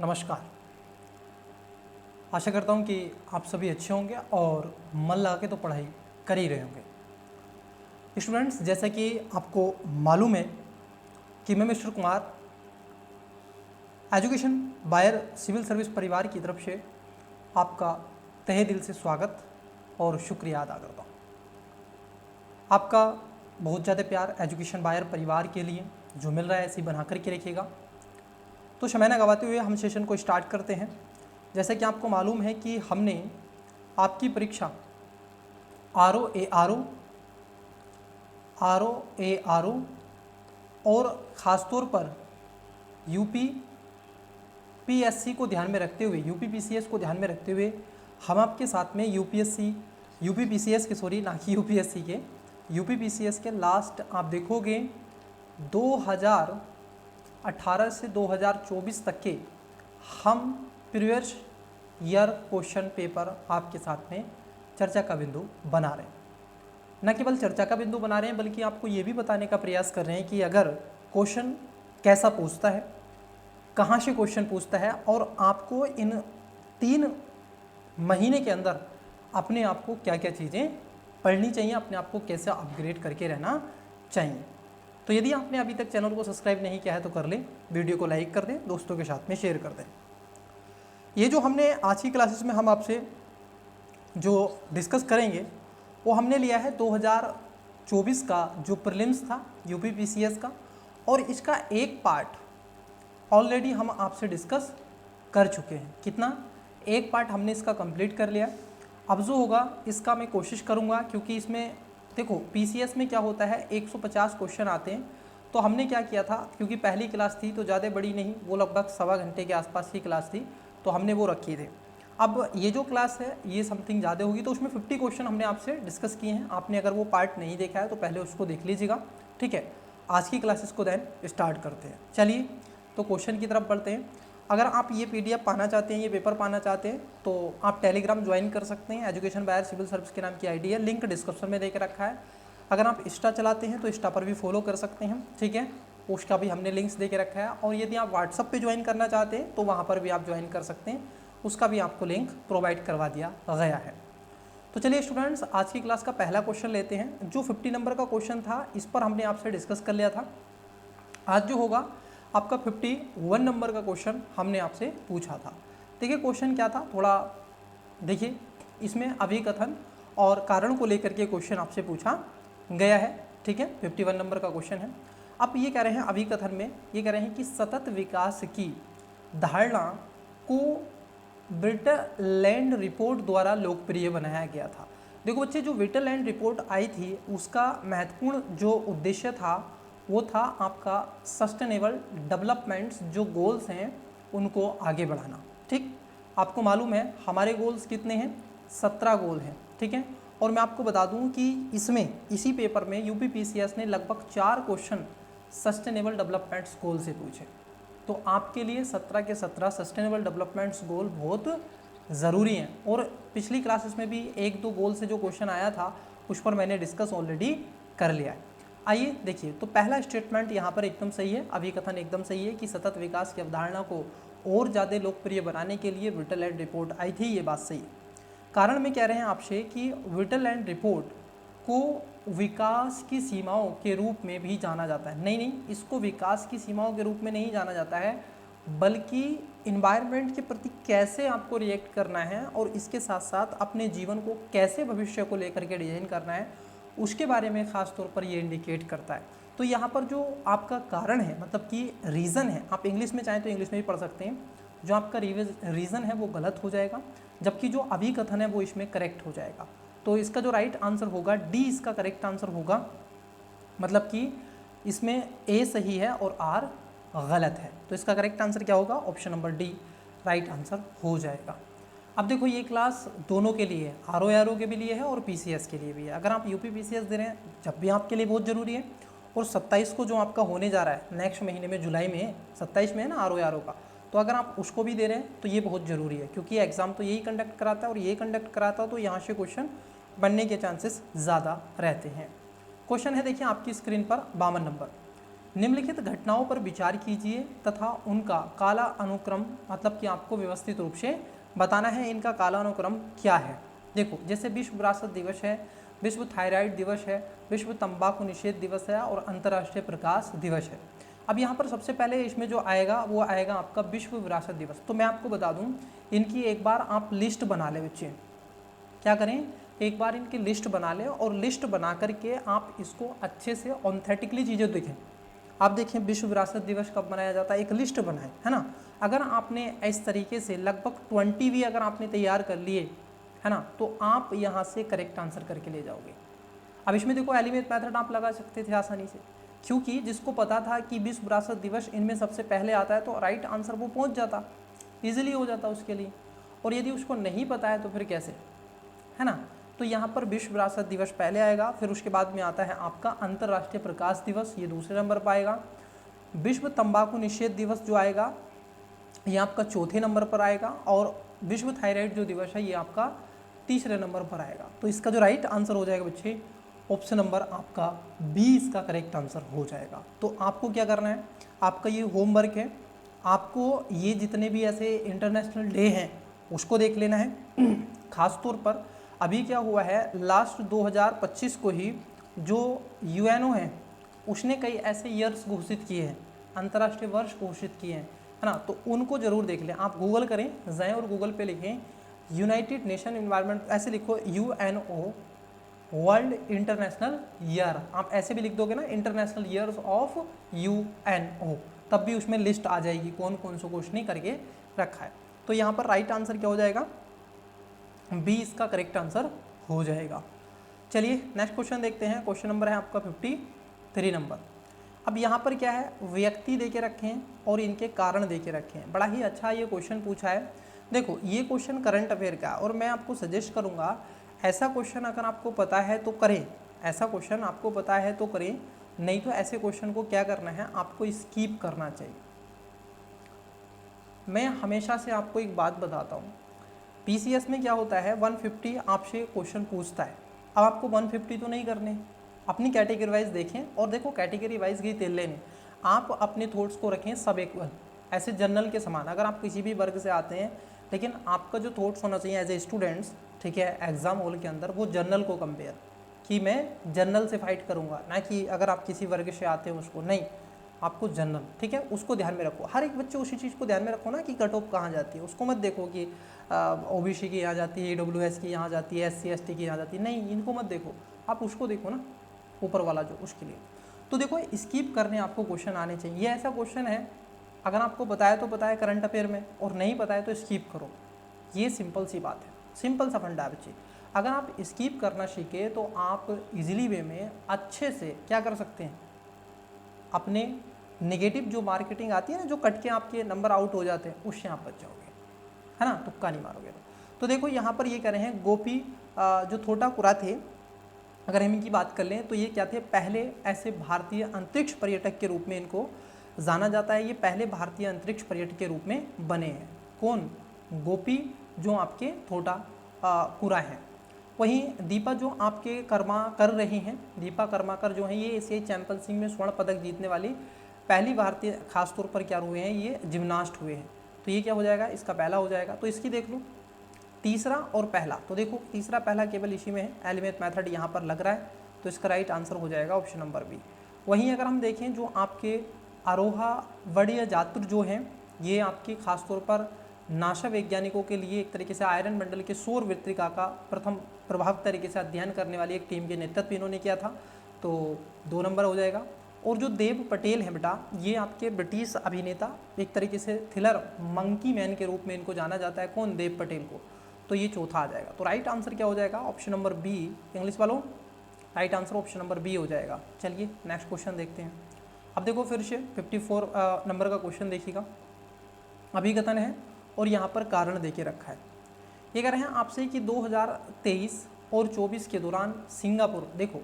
नमस्कार। आशा करता हूँ कि आप सभी अच्छे होंगे और मन लगा के तो पढ़ाई कर ही रहे होंगे। स्टूडेंट्स, जैसा कि आपको मालूम है कि मैं मिस्टर कुमार एजुकेशन बायर सिविल सर्विस परिवार की तरफ से आपका तहे दिल से स्वागत और शुक्रिया अदा करता हूँ। आपका बहुत ज़्यादा प्यार एजुकेशन बायर परिवार के लिए जो मिल रहा है ऐसे ही बना करके रखिएगा। तो समय न गवाते हुए हम सेशन को स्टार्ट करते हैं। जैसे कि आपको मालूम है कि हमने आपकी परीक्षा RO और ख़ासतौर पर UPPSC को ध्यान में रखते हुए UPPCS को ध्यान में रखते हुए हम आपके साथ में UPPCS के UPPCS के लास्ट आप देखोगे 2018 से 2024 तक के हम प्रीवियस ईयर क्वेश्चन पेपर आपके साथ में चर्चा का बिंदु बना रहे हैं। न केवल चर्चा का बिंदु बना रहे हैं बल्कि आपको ये भी बताने का प्रयास कर रहे हैं कि अगर क्वेश्चन कैसा पूछता है, कहाँ से क्वेश्चन पूछता है और आपको इन 3 महीने के अंदर अपने आप को क्या क्या चीज़ें पढ़नी चाहिए, अपने आप को कैसे अपग्रेड करके रहना चाहिए। तो यदि आपने अभी तक चैनल को सब्सक्राइब नहीं किया है तो कर लें, वीडियो को लाइक कर दें, दोस्तों के साथ में शेयर कर दें। ये जो हमने आज की क्लासेस में हम आपसे जो डिस्कस करेंगे वो हमने लिया है 2024 का जो प्रीलिम्स था UPPCS का, और इसका एक पार्ट ऑलरेडी हम आपसे डिस्कस कर चुके हैं। कितना? एक पार्ट हमने इसका कंप्लीट कर लिया। अब जो होगा इसका मैं कोशिश करूँगा, क्योंकि इसमें देखो PCS में क्या होता है 150 क्वेश्चन आते हैं। तो हमने क्या किया था, क्योंकि पहली क्लास थी तो ज़्यादा बड़ी नहीं, वो लगभग सवा घंटे के आसपास की क्लास थी, तो हमने वो रखी थी। अब ये जो क्लास है ये समथिंग ज़्यादा होगी, तो उसमें 50 क्वेश्चन हमने आपसे डिस्कस किए हैं। आपने अगर वो पार्ट नहीं देखा है तो पहले उसको देख लीजिएगा, ठीक है। आज की क्लासेस को देन स्टार्ट करते हैं। चलिए तो क्वेश्चन की तरफ बढ़ते हैं। अगर आप ये PDF पाना चाहते हैं, ये पेपर पाना चाहते हैं, तो आप टेलीग्राम ज्वाइन कर सकते हैं। एजुकेशन बायर सिविल सर्विस के नाम की ID है, लिंक डिस्क्रिप्शन में दे के रखा है। अगर आप इंस्टा चलाते हैं तो इंस्टा पर भी फॉलो कर सकते हैं, ठीक है, उसका भी हमने लिंक्स दे के रखा है। और यदि आप व्हाट्सअप पे ज्वाइन करना चाहते हैं तो वहाँ पर भी आप ज्वाइन कर सकते हैं, उसका भी आपको लिंक प्रोवाइड करवा दिया गया है। तो चलिए स्टूडेंट्स, आज की क्लास का पहला क्वेश्चन लेते हैं। जो 50 नंबर का क्वेश्चन था इस पर हमने आपसे डिस्कस कर लिया था। आज जो होगा आपका 51 नंबर का क्वेश्चन हमने आपसे पूछा था। देखिए क्वेश्चन क्या था, थोड़ा देखिए, इसमें अभिकथन और कारण को लेकर के क्वेश्चन आपसे पूछा गया है, ठीक है। 51 नंबर का क्वेश्चन है। अब ये कह रहे हैं अभिकथन में, ये कह रहे हैं कि सतत विकास की धारणा को विटलैंड रिपोर्ट द्वारा लोकप्रिय बनाया गया था। देखो बच्चे, जो विटलैंड रिपोर्ट आई थी उसका महत्वपूर्ण जो उद्देश्य था वो था आपका सस्टेनेबल डेवलपमेंट्स जो गोल्स हैं उनको आगे बढ़ाना, ठीक। आपको मालूम है हमारे गोल्स कितने हैं, 17 गोल हैं, ठीक है। और मैं आपको बता दूं कि इसी पेपर में UPPCS ने लगभग 4 क्वेश्चन सस्टेनेबल डेवलपमेंट्स गोल से पूछे। तो आपके लिए 17 के 17 सस्टेनेबल डेवलपमेंट्स गोल बहुत ज़रूरी हैं। और पिछली क्लासेस में भी 1-2 गोल से जो क्वेश्चन आया था उस पर मैंने डिस्कस ऑलरेडी कर लिया है। आइए देखिए, तो पहला स्टेटमेंट यहाँ पर एकदम सही है, अभिकथन एकदम सही है कि सतत विकास की अवधारणा को और ज़्यादा लोकप्रिय बनाने के लिए विटलैंड रिपोर्ट आई थी, ये बात सही है। कारण में कह रहे हैं आपसे कि विटलैंड रिपोर्ट को विकास की सीमाओं के रूप में भी जाना जाता है। नहीं, इसको विकास की सीमाओं के रूप में नहीं जाना जाता है, बल्कि इन्वायरमेंट के प्रति कैसे आपको रिएक्ट करना है और इसके साथ साथ अपने जीवन को कैसे भविष्य को लेकर के डिजाइन करना है उसके बारे में ख़ास तौर पर ये इंडिकेट करता है। तो यहाँ पर जो आपका कारण है, मतलब कि रीज़न है, आप इंग्लिश में चाहें तो इंग्लिश में भी पढ़ सकते हैं, जो आपका रीज़न है वो गलत हो जाएगा, जबकि जो अभिकथन है वो इसमें करेक्ट हो जाएगा। तो इसका जो राइट आंसर होगा D इसका करेक्ट आंसर होगा, मतलब कि इसमें A सही है और R गलत है। तो इसका करेक्ट आंसर क्या होगा, option number D right answer हो जाएगा। अब देखो ये क्लास दोनों के लिए है, RO के भी लिए है और PCS के लिए भी है। अगर आप UPPCS दे रहे हैं जब भी आपके लिए बहुत ज़रूरी है, और 27 को जो आपका होने जा रहा है नेक्स्ट महीने में, जुलाई में 27 में है ना RO का, तो अगर आप उसको भी दे रहे हैं तो ये बहुत ज़रूरी है, क्योंकि एग्ज़ाम तो यही कंडक्ट कराता है और ये कंडक्ट कराता है, तो यहाँ से क्वेश्चन बनने के चांसेस ज़्यादा रहते हैं। क्वेश्चन है देखिए आपकी स्क्रीन पर 52 नंबर, निम्नलिखित घटनाओं पर विचार कीजिए तथा उनका काला अनुक्रम, मतलब कि आपको व्यवस्थित रूप से बताना है इनका काला अनुक्रम क्या है। देखो, जैसे विश्व विरासत दिवस है, विश्व थायराइड दिवस है, विश्व तंबाकू निषेध दिवस है और अंतर्राष्ट्रीय प्रकाश दिवस है। अब यहाँ पर सबसे पहले इसमें जो आएगा वो आएगा आपका विश्व विरासत दिवस। तो मैं आपको बता दूँ, इनकी एक बार आप लिस्ट बना लें बच्चे। क्या करें, एक बार इनकी लिस्ट बना लें और लिस्ट बना करके आप इसको अच्छे से ऑथेंटिकली चीज़ें देखें। आप देखें विश्व विरासत दिवस कब मनाया जाता है, एक लिस्ट बनाएं, है ना। अगर आपने इस तरीके से लगभग 20 भी अगर आपने तैयार कर लिए, है ना, तो आप यहाँ से करेक्ट आंसर करके ले जाओगे। अब इसमें देखो एलिमेंट मेथड आप लगा सकते थे आसानी से, क्योंकि जिसको पता था कि विश्व विरासत दिवस इनमें सबसे पहले आता है तो राइट आंसर वो पहुँच जाता, ईजिली हो जाता उसके लिए। और यदि उसको नहीं पता है तो फिर कैसे, है ना। तो यहाँ पर विश्व विरासत दिवस पहले आएगा, फिर उसके बाद में आता है आपका अंतर्राष्ट्रीय प्रकाश दिवस, ये दूसरे नंबर पर आएगा। विश्व तंबाकू निषेध दिवस जो आएगा ये आपका चौथे नंबर पर आएगा, और विश्व थायराइड जो दिवस है ये आपका तीसरे नंबर पर आएगा। तो इसका जो राइट आंसर हो जाएगा बच्चे, ऑप्शन नंबर आपका बी इसका करेक्ट आंसर हो जाएगा। तो आपको क्या करना है, आपका ये होमवर्क है, आपको ये जितने भी ऐसे इंटरनेशनल डे हैं उसको देख लेना है। खास तौर पर अभी क्या हुआ है, लास्ट 2025 को ही जो यूएनओ है उसने कई ऐसे ईयर्स घोषित किए हैं, अंतर्राष्ट्रीय वर्ष घोषित किए हैं, है ना। तो उनको जरूर देख लें। आप गूगल करें, जाएं और गूगल पे लिखें यूनाइटेड नेशन एनवायरनमेंट, ऐसे लिखो यूएनओ वर्ल्ड इंटरनेशनल ईयर, आप ऐसे भी लिख दोगे ना, इंटरनेशनल ईयर्स ऑफ यूएनओ, तब भी उसमें लिस्ट आ जाएगी कौन कौन से क्वेश्चन करके रखा है। तो यहाँ पर राइट आंसर क्या हो जाएगा, बी इसका करेक्ट आंसर हो जाएगा। चलिए नेक्स्ट क्वेश्चन देखते हैं। क्वेश्चन नंबर है आपका 53 नंबर। अब यहाँ पर क्या है, व्यक्ति दे के रखे हैं और इनके कारण दे के रखे हैं। बड़ा ही अच्छा ये क्वेश्चन पूछा है। देखो ये क्वेश्चन करंट अफेयर का, और मैं आपको सजेस्ट करूँगा ऐसा क्वेश्चन अगर आपको पता है तो करें, ऐसा क्वेश्चन आपको पता है तो करें, नहीं तो ऐसे क्वेश्चन को क्या करना है, आपको स्किप करना चाहिए। मैं हमेशा से आपको एक बात बताता हूँ, पीसीएस में क्या होता है 150 आपसे क्वेश्चन पूछता है। अब आपको 150 तो नहीं करने, अपनी कैटेगरी वाइज देखें, और देखो कैटेगरी वाइज गई तेल लेने, आप अपने थॉट्स को रखें सब इक्वल, ऐसे जनरल के समान। अगर आप किसी भी वर्ग से आते हैं, लेकिन आपका जो थॉट्स होना चाहिए एज ए स्टूडेंट्स, ठीक है, एग्जाम हॉल के अंदर, वो जनरल को कंपेयर, कि मैं जनरल से फाइट करूँगा, ना कि अगर आप किसी वर्ग से आते हो उसको, नहीं, आपको जनरल, ठीक है, उसको ध्यान में रखो। हर एक बच्चे उसी चीज़ को ध्यान में रखो ना कि कट ऑफ कहाँ जाती है, उसको मत देखो कि ओबीसी की यहाँ जाती है, ईडब्ल्यूएस की यहाँ जाती है, एससी एसटी की यहाँ जाती है, नहीं, इनको मत देखो, आप उसको देखो ना, ऊपर वाला जो, उसके लिए। तो देखो स्किप करने आपको क्वेश्चन आने चाहिए। ये ऐसा क्वेश्चन है, अगर आपको बताया तो बताया करंट अफेयर में, और नहीं बताया तो स्किप करो। ये सिंपल सी बात है, सिंपल सा फंडा है बच्चे। अगर आप स्किप करना सीखे तो आप इजीली वे में अच्छे से क्या कर सकते हैं, अपने नेगेटिव जो मार्केटिंग आती है ना, जो कट के आपके नंबर आउट हो जाते हैं, उससे आप बच जाओगे, है ना, तुक्का नहीं मारोगे। तो देखो यहाँ पर ये कह रहे हैं गोपी जो थोटाकुरा थे, अगर हम इनकी बात कर लें तो ये क्या थे, पहले ऐसे भारतीय अंतरिक्ष पर्यटक के रूप में इनको जाना जाता है। ये पहले भारतीय अंतरिक्ष पर्यटक के रूप में बने हैं। कौन, गोपी जो आपके थोटाकुरा हैं। वहीं दीपा जो आपके कर्माकर रही हैं, दीपा कर्माकर जो हैं, ये एशियाई चैंपियनशिप में स्वर्ण पदक जीतने वाली पहली भारतीय, खासतौर पर क्या हुए हैं, ये जिम्नास्ट हुए हैं। तो ये क्या हो जाएगा, इसका पहला हो जाएगा। तो इसकी देख लो, तीसरा और पहला, तो देखो तीसरा पहला केवल इसी में है, एलिमेंट मेथड यहाँ पर लग रहा है, तो इसका राइट आंसर हो जाएगा ऑप्शन नंबर बी। वहीं अगर हम देखें जो आपके आरोहा वड़िया जातुर जो हैं, ये आपके खासतौर पर नासा वैज्ञानिकों के लिए एक तरीके से आयरन मंडल के सौर वृत्तिका का प्रथम प्रभावी तरीके से अध्ययन करने वाली एक टीम के नेतृत्व इन्होंने किया था, तो 2 नंबर हो जाएगा। और जो देव पटेल है बेटा, ये आपके ब्रिटिश अभिनेता, एक तरीके से थ्रिलर मंकी मैन के रूप में इनको जाना जाता है, कौन, देव पटेल को, तो ये चौथा आ जाएगा। तो राइट आंसर क्या हो जाएगा, ऑप्शन नंबर बी। इंग्लिश वालों right answer option number B हो जाएगा। चलिए नेक्स्ट क्वेश्चन देखते हैं। अब देखो फिर से 54 नंबर का क्वेश्चन देखिएगा, अभिकथन है और यहाँ पर कारण देके रखा है। ये कह रहे हैं आपसे कि 2023 और 24 के दौरान सिंगापुर, देखो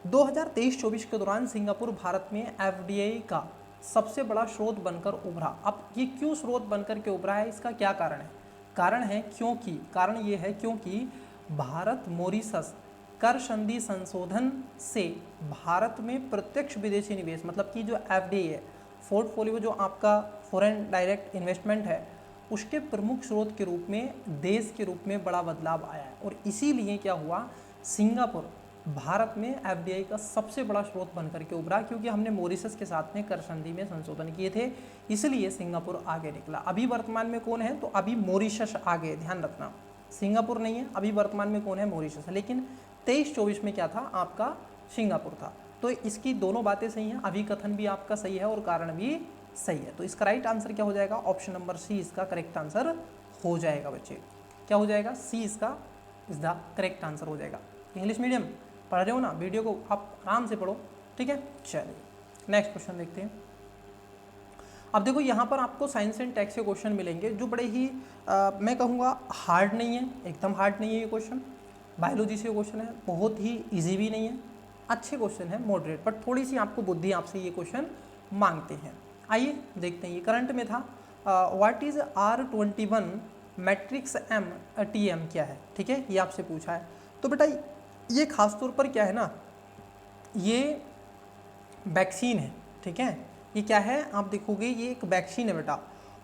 2023-24 के दौरान सिंगापुर भारत में एफडीआई का सबसे बड़ा स्रोत बनकर उभरा। अब ये क्यों स्रोत बनकर के उभरा है, इसका क्या कारण है, कारण है क्योंकि, कारण ये है क्योंकि भारत मॉरिशस कर संधि संशोधन से भारत में प्रत्यक्ष विदेशी निवेश, मतलब कि जो एफडीआई है, पोर्टफोलियो जो आपका फॉरेन डायरेक्ट इन्वेस्टमेंट है, उसके प्रमुख स्रोत के रूप में, देश के रूप में बड़ा बदलाव आया है। और इसीलिए क्या हुआ, सिंगापुर भारत में एफडीआई का सबसे बड़ा स्रोत बनकर के उभरा, क्योंकि हमने मॉरिशस के साथ में कर संधि में संशोधन किए थे, इसलिए सिंगापुर आगे निकला। अभी वर्तमान में कौन है, तो अभी मॉरिशस आगे, ध्यान रखना, सिंगापुर नहीं है, अभी वर्तमान में कौन है, मॉरिशस है। लेकिन 23-24 में क्या था, आपका सिंगापुर था। तो इसकी दोनों बातें सही हैं, अभी कथन भी आपका सही है और कारण भी सही है। तो इसका राइट आंसर क्या हो जाएगा, ऑप्शन नंबर सी इसका करेक्ट आंसर हो जाएगा बच्चे। क्या हो जाएगा, सी इसका इज द करेक्ट आंसर हो जाएगा। इंग्लिश मीडियम पढ़ रहे हो ना, वीडियो को आप आराम से पढ़ो, ठीक है। चलिए नेक्स्ट क्वेश्चन देखते हैं। अब देखो यहाँ पर आपको साइंस एंड टेक्स के क्वेश्चन मिलेंगे जो बड़े ही मैं कहूँगा हार्ड नहीं है, एकदम हार्ड नहीं है ये क्वेश्चन। बायोलॉजी से क्वेश्चन है, बहुत ही इजी भी नहीं है, अच्छे क्वेश्चन है, मॉडरेट, बट थोड़ी सी आपको बुद्धि आपसे ये क्वेश्चन मांगते हैं। आइए देखते हैं, ये करंट में था। What is R21 matrix MTM क्या है, ठीक है, ये आपसे पूछा है। तो बेटा ये खास तौर पर क्या है ना, ये वैक्सीन है, ठीक है, ये क्या है आप देखोगे, ये एक वैक्सीन है बेटा,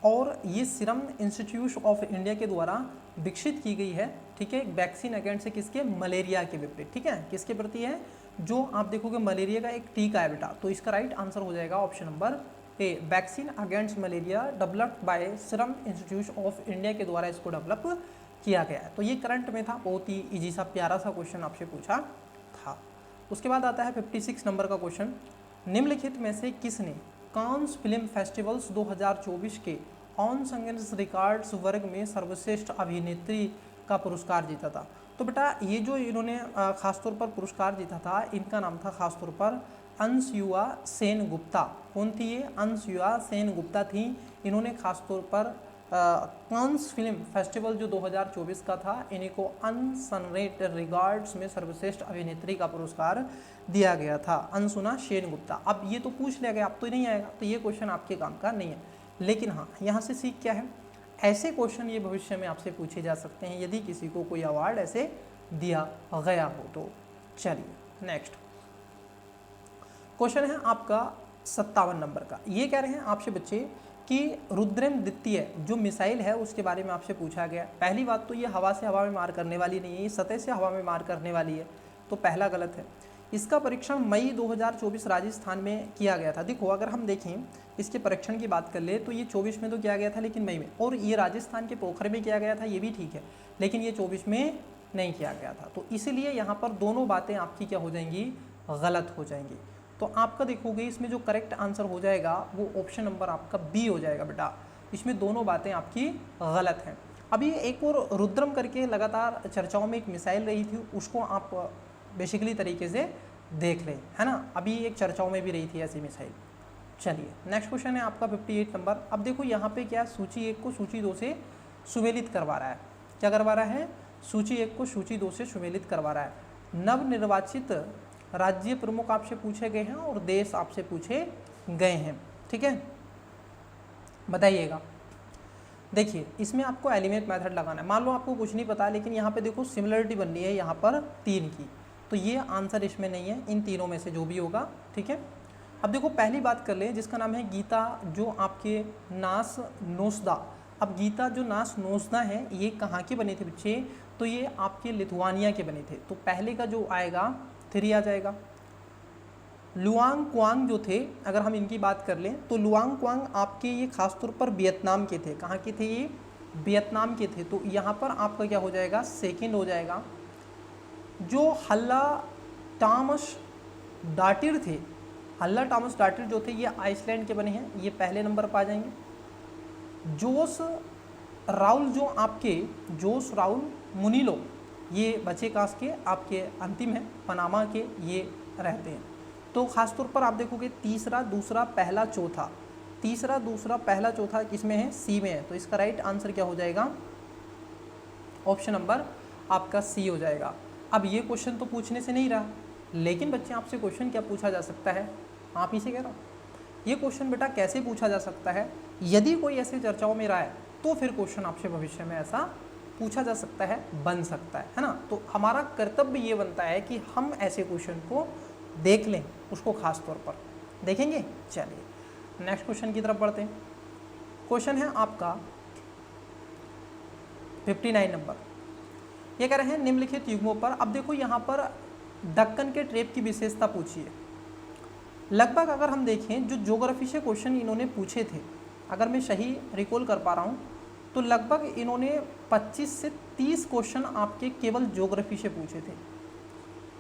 और ये सीरम इंस्टीट्यूट ऑफ इंडिया के द्वारा विकसित की गई है, ठीक है। वैक्सीन अगेंस्ट से किसके, मलेरिया के विपरीत, ठीक है, किसके प्रति है, जो आप देखोगे मलेरिया का एक टीका है बेटा। तो इसका राइट आंसर हो जाएगा option number A, vaccine against malaria developed by serum institute of India के द्वारा इसको डेवलप किया गया है। तो ये करंट में था, बहुत ही इजी सा प्यारा सा क्वेश्चन आपसे पूछा था। उसके बाद आता है 56 नंबर का क्वेश्चन, निम्नलिखित में से किसने कांस फिल्म फेस्टिवल्स 2024 के ऑन संगेंस रिकॉर्ड्स वर्ग में सर्वश्रेष्ठ अभिनेत्री का पुरस्कार जीता था। तो बेटा ये जो इन्होंने खासतौर पर पुरस्कार जीता था, इनका नाम था खासतौर पर अंशुआ सेन गुप्ता। कौन थी ये, अंशुआ सेन गुप्ता थी। इन्होंने खासतौर पर कांस फिल्म फेस्टिवल जो 2024 का था, इन्हीं को अनसनरेट रिगार्ड्स में सर्वश्रेष्ठ अभिनेत्री का पुरस्कार दिया गया था, अंशुना सेन गुप्ता। अब ये तो पूछ लिया गया, अब तो नहीं आएगा, तो ये क्वेश्चन आपके काम का नहीं है। लेकिन हाँ, यहाँ से सीख क्या है, ऐसे क्वेश्चन ये भविष्य में आपसे पूछे जा सकते हैं यदि किसी को कोई अवार्ड ऐसे दिया गया हो तो। चलिए नेक्स्ट क्वेश्चन है आपका 57 नंबर का। ये कह रहे हैं आपसे बच्चे कि रुद्रम द्वितीय जो मिसाइल है उसके बारे में आपसे पूछा गया। पहली बात तो ये हवा से हवा में मार करने वाली नहीं है, ये सतह से हवा में मार करने वाली है, तो पहला गलत है। इसका परीक्षण मई 2024 राजस्थान में किया गया था। देखो अगर हम देखें इसके परीक्षण की बात कर ले तो ये 24 में तो किया गया था लेकिन मई में, और ये राजस्थान के पोखर में किया गया था, ये भी ठीक है, लेकिन ये 24 में नहीं किया गया था। तो इसलिए यहाँ पर दोनों बातें आपकी क्या हो जाएंगी, गलत हो जाएंगी। तो आपका देखोगे इसमें जो करेक्ट आंसर हो जाएगा वो ऑप्शन नंबर आपका बी हो जाएगा बेटा, इसमें दोनों बातें आपकी गलत हैं। अभी एक और रुद्रम करके लगातार चर्चाओं में एक मिसाइल रही थी, उसको आप बेसिकली तरीके से देख लें, है ना, अभी एक चर्चाओं में भी रही थी ऐसी मिसाइल। चलिए नेक्स्ट क्वेश्चन है आपका 58 नंबर। अब देखो यहाँ पे क्या, सूची 1 को सूची 2 से सुमेलित करवा रहा है। क्या करवा रहा है, सूची 1 को सूची 2 से सुमेलित करवा रहा है। नवनिर्वाचित राज्य प्रमुख आपसे पूछे गए हैं और देश आपसे पूछे गए हैं, ठीक है, बताइएगा। देखिए इसमें आपको एलिमेंट मेथड लगाना है। मान लो आपको कुछ नहीं पता, लेकिन यहाँ पे देखो सिमिलरिटी बननी है यहाँ पर 3 की, तो ये आंसर इसमें नहीं है, इन तीनों में से जो भी होगा, ठीक है। अब देखो पहली बात कर लें जिसका नाम है गीता, जो आपके नास नोस्दा। अब गीता जो नास नोस्दा है ये कहाँ के बने थे बच्चे, तो ये आपके लिथुआनिया के बने थे, तो पहले का जो आएगा 3 आ जाएगा। लुआंग क्वांग जो थे, अगर हम इनकी बात कर लें तो लुआंग क्वांग आपके ये खासतौर पर वियतनाम के थे। कहाँ के थे ये, वियतनाम के थे, तो यहाँ पर आपका क्या हो जाएगा, सेकंड हो जाएगा। जो हल्ला टॉमस डाटिर थे, हल्ला टॉमस डाटिर जो थे ये आइसलैंड के बने हैं, ये पहले नंबर पर आ जाएंगे। जोस राउल जो आपके जोस राउल मुनिलो, ये बचे कास के आपके अंतिम है, पनामा के ये रहते हैं। तो खासतौर पर आप देखोगे तीसरा, दूसरा, पहला, चौथा, तीसरा, दूसरा, पहला, चौथा किसमें है, सी में है। तो इसका राइट आंसर क्या हो जाएगा, ऑप्शन नंबर आपका सी हो जाएगा। अब ये क्वेश्चन तो पूछने से नहीं रहा, लेकिन बच्चे आपसे क्वेश्चन क्या पूछा जा सकता है, आप ही से कह रहा हूँ। ये क्वेश्चन बेटा कैसे पूछा जा सकता है, यदि कोई ऐसे चर्चाओं में रहा है तो फिर क्वेश्चन आपसे भविष्य में ऐसा पूछा जा सकता है, बन सकता है ना। तो हमारा कर्तव्य ये बनता है कि हम ऐसे क्वेश्चन को देख लें, उसको खास तौर पर देखेंगे। चलिए नेक्स्ट क्वेश्चन की तरफ बढ़ते हैं। क्वेश्चन है आपका 59 नंबर। ये कह रहे हैं निम्नलिखित युग्मों पर, अब देखो यहाँ पर दक्कन के ट्रेप की विशेषता पूछी है। लगभग अगर हम देखें जो ज्योग्राफी से क्वेश्चन इन्होंने पूछे थे, अगर मैं सही रिकॉल कर पा रहा हूँ, तो लगभग इन्होंने 25 से 30 क्वेश्चन आपके केवल ज्योग्राफी से पूछे थे।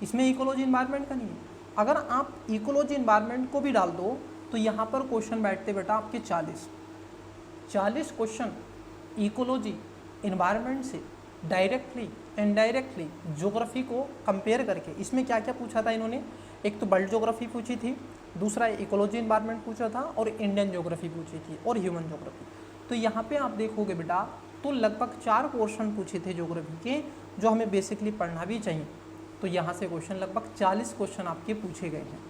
इसमें इकोलॉजी इन्वायरमेंट का नहीं है। अगर आप इकोलॉजी इन्वायरमेंट को भी डाल दो तो यहाँ पर क्वेश्चन बैठते बेटा आपके 40 क्वेश्चन इकोलॉजी इन्वायरमेंट से डायरेक्टली इनडायरेक्टली ज्योग्राफी को कंपेयर करके। इसमें क्या क्या पूछा था इन्होंने, एक तो वर्ल्ड ज्योग्राफी पूछी थी, दूसरा इकोलॉजी इन्वायरमेंट पूछा था, और इंडियन ज्योग्राफी पूछी थी, और ह्यूमन ज्योग्राफी। तो यहाँ पे आप देखोगे बेटा तो लगभग 4 क्वेश्चन पूछे थे ज्योग्राफी के, जो हमें बेसिकली पढ़ना भी चाहिए। तो यहाँ से क्वेश्चन लगभग 40 क्वेश्चन आपके पूछे गए हैं।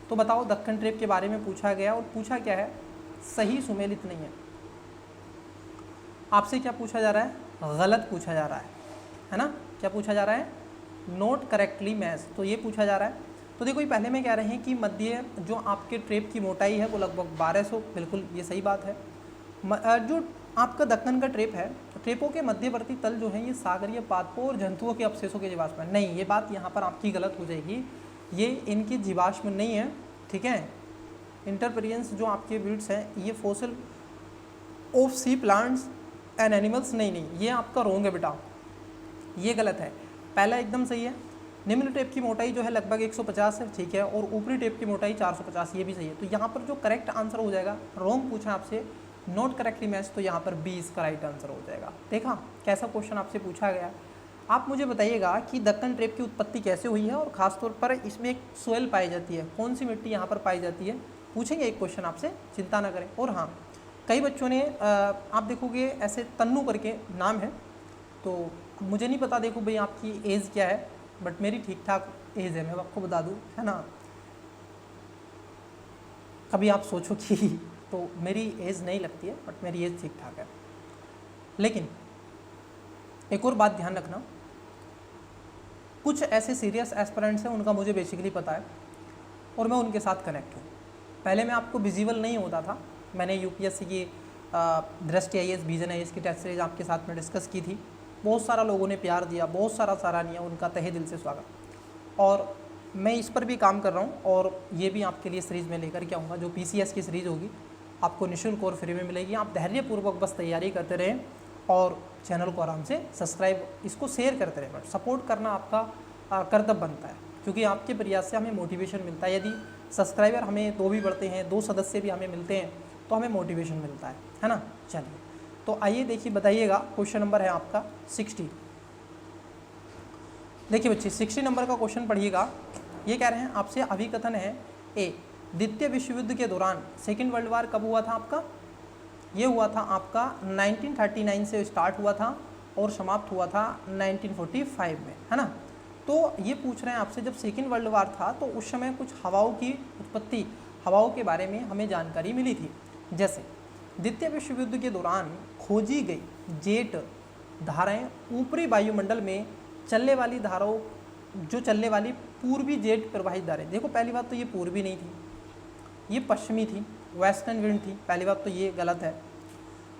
तो बताओ दक्कन ट्रेप के बारे में पूछा गया, और पूछा क्या है, सही सुमेलित नहीं है। आपसे क्या पूछा जा रहा है, गलत पूछा जा रहा है ना। क्या पूछा जा रहा है, नोट करेक्टली मैच, तो ये पूछा जा रहा है। तो देखो ये पहले में कह रहे हैं कि मध्य जो आपके ट्रेप की मोटाई है वो लगभग 1200, बिल्कुल ये सही बात है। जो आपका दक्कन का ट्रेप है, ट्रेपों के मध्यवर्ती तल जो है ये सागरीय पादपों और जंतुओं के अवशेषों के जीवाश्म है। नहीं, ये बात यहाँ पर आपकी गलत हो जाएगी, ये इनकी जीवाश्म नहीं है, ठीक है। इंटरपेरियंस जो आपके बीट्स हैं ये fossil of sea plants and animals, नहीं, ये आपका रोंग है बेटा, ये गलत है। पहला एकदम सही है। निम्न टेप की मोटाई जो है लगभग 150 है, ठीक है, और ऊपरी टेप की मोटाई 450, ये भी सही है। तो यहाँ पर जो करेक्ट आंसर हो जाएगा, रोंग पूछा आपसे, नॉट करेक्टली मैच, तो यहाँ पर 20 का राइट आंसर हो जाएगा। देखा कैसा क्वेश्चन आपसे पूछा गया। आप मुझे बताइएगा कि दक्कन ट्रेप की उत्पत्ति कैसे हुई है, और खासतौर पर इसमें एक सोयल पाई जाती है, कौन सी मिट्टी यहाँ पर पाई जाती है, पूछेंगे एक क्वेश्चन आपसे, चिंता ना करें। और हाँ, कई बच्चों ने आप देखोगे ऐसे तन्नू करके नाम है, तो मुझे नहीं पता, देखो भाई आपकी एज क्या है, बट मेरी ठीक ठाक एज है, मैं आपको बता दूँ, है ना। कभी आप सोचो कि तो मेरी एज नहीं लगती है, बट मेरी एज ठीक ठाक है। लेकिन एक और बात ध्यान रखना, कुछ ऐसे सीरियस एस्पिरेंट्स हैं उनका मुझे बेसिकली पता है, और मैं उनके साथ कनेक्ट हूँ। पहले मैं आपको विजिबल नहीं होता था, मैंने यूपीएससी की दृष्टि IAS, विजन IAS की टेस्ट सीरीज आपके साथ में डिस्कस की थी। बहुत सारा लोगों ने प्यार दिया, बहुत सारा सराहनीय, उनका तहे दिल से स्वागत। और मैं इस पर भी काम कर रहा हूँ, और ये भी आपके लिए सीरीज़ में लेकर के आऊँगा। जो PCS की सीरीज़ होगी आपको निःशुल्क और फ्री में मिलेगी। आप धैर्यपूर्वक बस तैयारी करते रहें, और चैनल को आराम से सब्सक्राइब, इसको शेयर करते रहें। बट सपोर्ट करना आपका कर्तव्य बनता है, क्योंकि आपके प्रयास से हमें मोटिवेशन मिलता है। यदि सब्सक्राइबर हमें 2 भी बढ़ते हैं, 2 सदस्य भी हमें मिलते हैं, तो हमें मोटिवेशन मिलता है ना। चलिए तो आइए देखिए, बताइएगा क्वेश्चन नंबर है आपका 60। देखिए बच्चे 60 नंबर का क्वेश्चन पढ़िएगा। ये कह रहे हैं आपसे, अभिकथन है ए, द्वितीय विश्व युद्ध के दौरान सेकेंड वर्ल्ड वार कब हुआ था आपका, ये हुआ था आपका 1939 से स्टार्ट हुआ था और समाप्त हुआ था 1945 में, है ना। तो ये पूछ रहे हैं आपसे, जब सेकेंड वर्ल्ड वार था तो उस समय कुछ हवाओं की उत्पत्ति, हवाओं के बारे में हमें जानकारी मिली थी। जैसे द्वितीय विश्व युद्ध के दौरान खोजी गई जेट धाराएं ऊपरी वायुमंडल में चलने वाली धाराओं, जो चलने वाली पूर्वी जेट प्रवाहित धाराएं। देखो पहली बात तो ये पूर्वी नहीं थी, ये पश्चिमी थी, वेस्टर्न विंड थी। पहली बात तो ये गलत है।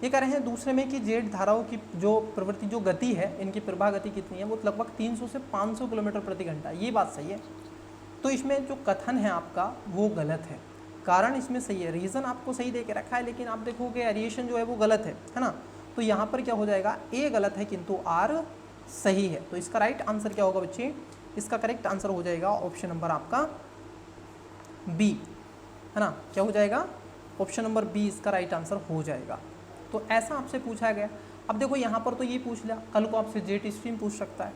ये कह रहे हैं दूसरे में कि जेट धाराओं की जो प्रवृत्ति, जो गति है, इनकी प्रवाह गति कितनी है, वो लगभग 300 से 500 किलोमीटर प्रति घंटा। ये बात सही है। तो इसमें जो कथन है आपका वो गलत है। कारण इसमें सही है, रीज़न आपको सही दे के रखा है, लेकिन आप देखोगे एरिएशन जो है वो गलत है ना। तो यहाँ पर क्या हो जाएगा, ए गलत है किंतु आर सही है। तो इसका राइट आंसर क्या होगा बच्चे, इसका करेक्ट आंसर हो जाएगा ऑप्शन नंबर आपका बी, है ना। क्या हो जाएगा, ऑप्शन नंबर बी इसका राइट आंसर हो जाएगा। तो ऐसा आपसे पूछा गया। अब देखो यहाँ पर तो ये पूछ लिया, कल को आपसे जेट स्ट्रीम पूछ सकता है,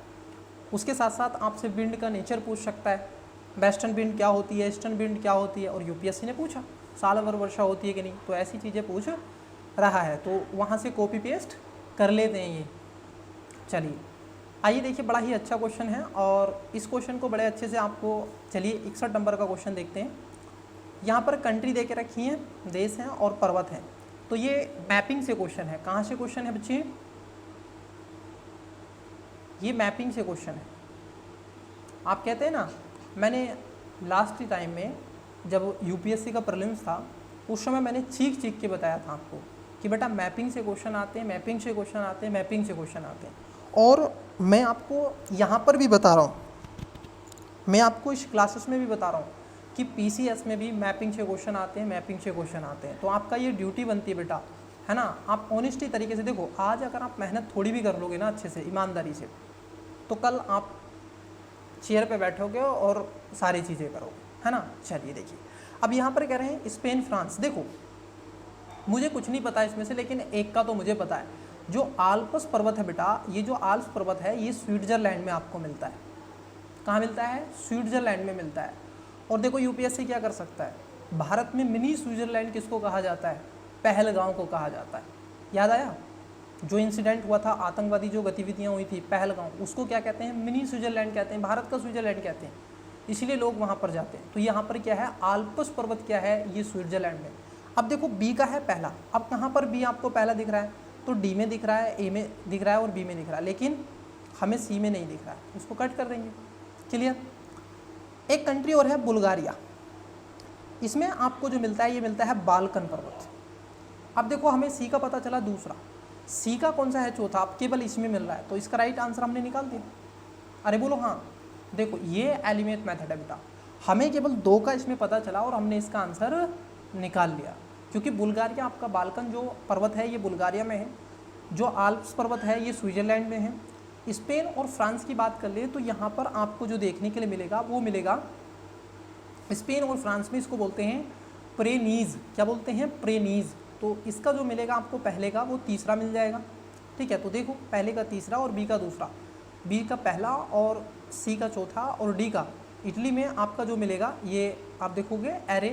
उसके साथ साथ आपसे विंड का नेचर पूछ सकता है, वेस्टर्न विंड क्या होती है, ईस्टर्न विंड क्या होती है, और यूपीएससी ने पूछा साल भर वर्षा होती है कि नहीं। तो ऐसी चीज़ें पूछ रहा है, तो वहाँ से कॉपी पेस्ट कर लेते हैं ये। चलिए आइए देखिए, बड़ा ही अच्छा क्वेश्चन है, और इस क्वेश्चन को बड़े अच्छे से आपको, चलिए 61 नंबर का क्वेश्चन देखते हैं। यहाँ पर कंट्री दे के रखी हैं, देश हैं और पर्वत हैं। तो ये मैपिंग से क्वेश्चन है। कहाँ से क्वेश्चन है बच्चे, ये मैपिंग से क्वेश्चन है। आप कहते हैं ना, मैंने लास्ट टाइम में जब यूपीएससी का प्रीलिम्स था उस समय मैंने चीख चीख के बताया था आपको कि बेटा मैपिंग से क्वेश्चन आते हैं, मैपिंग से क्वेश्चन आते हैं, मैपिंग से क्वेश्चन आते हैं। और मैं आपको यहाँ पर भी बता रहा हूँ, मैं आपको इस क्लासेस में भी बता रहा हूँ कि पीसीएस में भी मैपिंग से क्वेश्चन आते हैं, मैपिंग से क्वेश्चन आते हैं। तो आपका ये ड्यूटी बनती है बेटा, है ना। आप ऑनेस्टी तरीके से देखो, आज अगर आप मेहनत थोड़ी भी कर लोगे ना अच्छे से, ईमानदारी से, तो कल आप चेयर पे बैठोगे और सारी चीज़ें करोगे, है ना। चलिए देखिए, अब यहाँ पर कह रहे हैं स्पेन फ्रांस। देखो मुझे कुछ नहीं पता इसमें से, लेकिन एक का तो मुझे पता है, जो आल्प्स पर्वत है बेटा, ये जो आल्प्स पर्वत है ये स्विट्जरलैंड में आपको मिलता है। कहाँ मिलता है? स्विट्जरलैंड में मिलता है। और देखो यूपीएससी क्या कर सकता है, भारत में मिनी स्विट्जरलैंड किसको कहा जाता है? पहलगांव को कहा जाता है। याद आया? जो इंसिडेंट हुआ था, आतंकवादी जो गतिविधियाँ हुई थी पहलगांव, उसको क्या कहते हैं? मिनी स्विट्जरलैंड कहते हैं, भारत का स्विट्जरलैंड कहते हैं, इसलिए लोग वहाँ पर जाते हैं। तो यहाँ पर क्या है, आल्प्स पर्वत क्या है? ये स्विट्जरलैंड में। अब देखो बी का है पहला, अब कहाँ पर बी आपको पहला दिख रहा है? तो डी में दिख रहा है, ए में दिख रहा है और बी में दिख रहा है, लेकिन हमें सी में नहीं दिख रहा है, उसको कट कर देंगे। क्लियर? एक कंट्री और है बुल्गारिया, इसमें आपको जो मिलता है ये मिलता है बाल्कन पर्वत। अब देखो हमें सी का पता चला दूसरा, सी का कौन सा है चौथा? अब केवल इसमें मिल रहा है, तो इसका राइट आंसर हमने निकाल दिया। अरे बोलो हाँ। देखो ये एलिमेंट मेथड है बेटा, हमें केवल 2 का इसमें पता चला और हमने इसका आंसर निकाल लिया, क्योंकि बुल्गारिया आपका बाल्कन जो पर्वत है ये बुल्गारिया में है, जो आल्प्स पर्वत है ये स्विट्जरलैंड में है। स्पेन और फ्रांस की बात कर ले तो यहाँ पर आपको जो देखने के लिए मिलेगा वो मिलेगा, स्पेन और फ्रांस में इसको बोलते हैं प्रेनीज। क्या बोलते हैं? प्रेनीज। तो इसका जो मिलेगा आपको पहले का वो तीसरा मिल जाएगा। ठीक है, तो देखो पहले का तीसरा और बी का दूसरा, बी का पहला और सी का चौथा और डी का इटली में आपका जो मिलेगा ये आप देखोगे एरे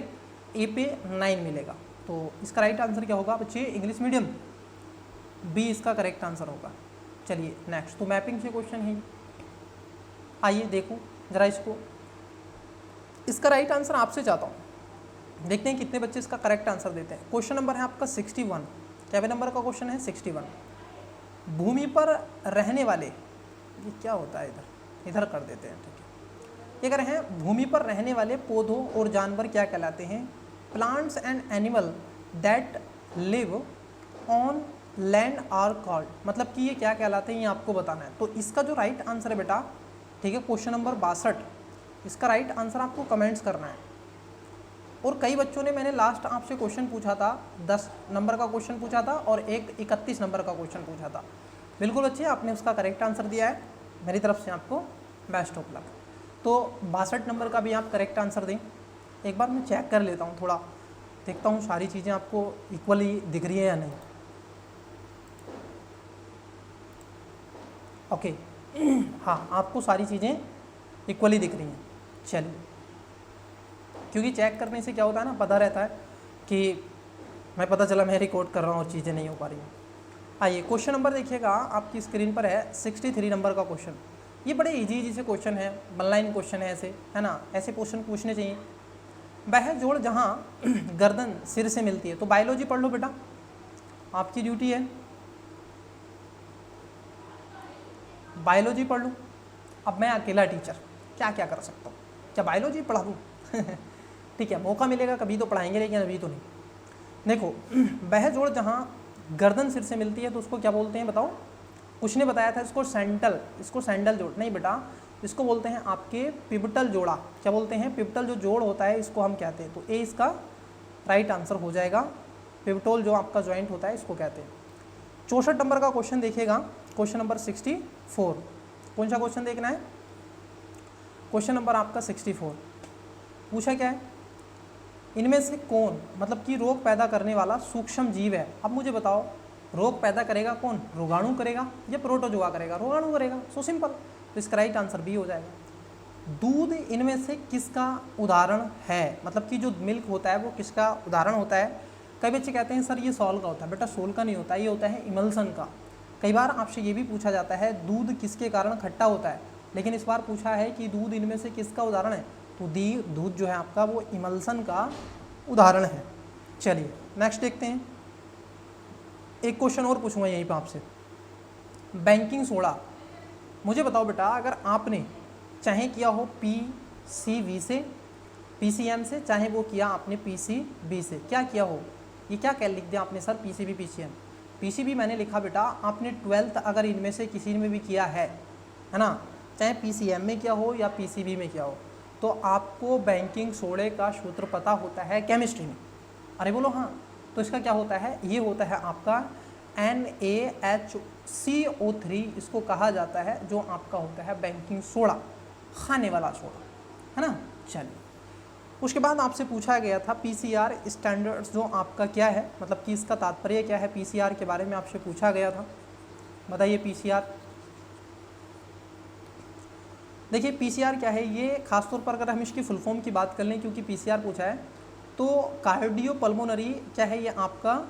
ए पे 9 मिलेगा। तो इसका राइट आंसर क्या होगा बच्चे? इंग्लिश मीडियम, बी इसका करेक्ट आंसर होगा। चलिए नेक्स्ट, तो मैपिंग से क्वेश्चन है। आइए देखो जरा इसको, इसका राइट आंसर आपसे चाहता हूँ, देखते हैं कितने बच्चे इसका करेक्ट आंसर देते हैं। क्वेश्चन नंबर है आपका 61, क्या नंबर का क्वेश्चन है? 61। भूमि पर रहने वाले, ये क्या होता है, इधर कर देते हैं। ठीक है, ये कह रहे हैं भूमि पर रहने वाले पौधों और जानवर क्या कहलाते हैं? Plants and animal that live on land are called. मतलब कि ये क्या कहलाते हैं ये आपको बताना है। तो इसका जो राइट आंसर है बेटा, ठीक है, क्वेश्चन नंबर 62, इसका राइट आंसर आपको कमेंट्स करना है। और कई बच्चों ने, मैंने लास्ट आपसे क्वेश्चन पूछा था, 10 नंबर का क्वेश्चन पूछा था और एक 31 नंबर का क्वेश्चन पूछा था। बिल्कुल बच्चे आपने उसका करेक्ट आंसर दिया है, मेरी तरफ से आपको बेस्ट ऑफ लक। तो 62 नंबर का भी आप करेक्ट आंसर दें। एक बार मैं चेक कर लेता हूँ, थोड़ा देखता हूँ सारी चीज़ें आपको इक्वली दिख रही है या नहीं। ओके हाँ, आपको सारी चीज़ें इक्वली दिख रही हैं। चलिए, क्योंकि चेक करने से क्या होता है ना, पता रहता है कि मैं, पता चला मैं रिकॉर्ड कर रहा हूँ और चीज़ें नहीं हो पा रही हैं। आइए क्वेश्चन नंबर देखिएगा, आपकी स्क्रीन पर है 63 नंबर का क्वेश्चन। ये बड़े इजी से क्वेश्चन है, 1 लाइन क्वेश्चन है, ऐसे है ना, ऐसे क्वेश्चन पूछने चाहिए। वह जोड़ जहाँ गर्दन सिर से मिलती है। तो बायोलॉजी पढ़ लो बेटा, आपकी ड्यूटी है, बायोलॉजी पढ़ लूँ। अब मैं अकेला टीचर क्या क्या कर सकता हूँ, क्या बायोलॉजी पढ़ा दूँ? ठीक है, मौका मिलेगा कभी तो पढ़ाएंगे, लेकिन अभी तो नहीं। देखो वह जोड़ जहाँ गर्दन सिर से मिलती है तो उसको क्या बोलते हैं बताओ? कुछ ने बताया था इसको सैंडल, इसको सैंडल जोड़ नहीं बेटा, इसको बोलते हैं आपके पिवटल जोड़ा। क्या बोलते हैं? पिवटल जो जोड़ होता है इसको हम कहते हैं। तो ए इसका राइट आंसर हो जाएगा। पिवटल जो आपका जॉइंट होता है इसको कहते हैं। 64 नंबर का क्वेश्चन देखिएगा, क्वेश्चन नंबर 64। कौन सा क्वेश्चन देखना है? क्वेश्चन नंबर आपका 64। पूछा क्या है? इनमें से कौन, मतलब कि रोग पैदा करने वाला सूक्ष्म जीव है? अब मुझे बताओ, रोग पैदा करेगा कौन? रोगाणु करेगा या प्रोटोजोआ करेगा? रोगाणु करेगा। So simple. तो इसका राइट आंसर बी हो जाएगा। दूध इनमें से किसका उदाहरण है? मतलब कि जो मिल्क होता है वो किसका उदाहरण होता है? कई बच्चे कहते हैं सर ये सॉल का होता है। बेटा सोल का नहीं होता, ये होता है इमल्सन का। कई बार आपसे ये भी पूछा जाता है दूध किसके कारण खट्टा होता है, लेकिन इस बार पूछा है कि दूध इनमें से किसका उदाहरण है? तो दूध जो है आपका वो इमल्सन का उदाहरण है। चलिए नेक्स्ट देखते हैं। एक क्वेश्चन और पूछूंगा यहीं पर आपसे। बेकिंग सोडा मुझे बताओ बेटा, अगर आपने चाहे किया हो PCV से, PCM से, चाहे वो किया आपने PCB से, क्या किया हो, ये क्या कह लिख दिया आपने सर PCB PCM। PCB मैंने लिखा बेटा, आपने 12th अगर इनमें से किसी में भी किया है ना, चाहे PCM में किया हो या PCB में किया हो, तो आपको बैंकिंग सोडे का सूत्र पता होता है केमिस्ट्री में। अरे बोलो हाँ। तो इसका क्या होता है, ये होता है आपका NaHCO3, इसको कहा जाता है जो आपका होता है बैंकिंग सोडा, खाने वाला सोडा, है ना। चलिए, उसके बाद आपसे पूछा गया था PCR स्टैंडर्ड्स, जो आपका क्या है, मतलब कि इसका तात्पर्य क्या है, PCR के बारे में आपसे पूछा गया था। बताइए PCR। देखिए PCR क्या है, ये खासतौर पर अगर हम इसकी फुल फॉर्म की बात कर लें, क्योंकि PCR पूछा है, तो कार्डियोपल्मोनरी क्या है, ये आपका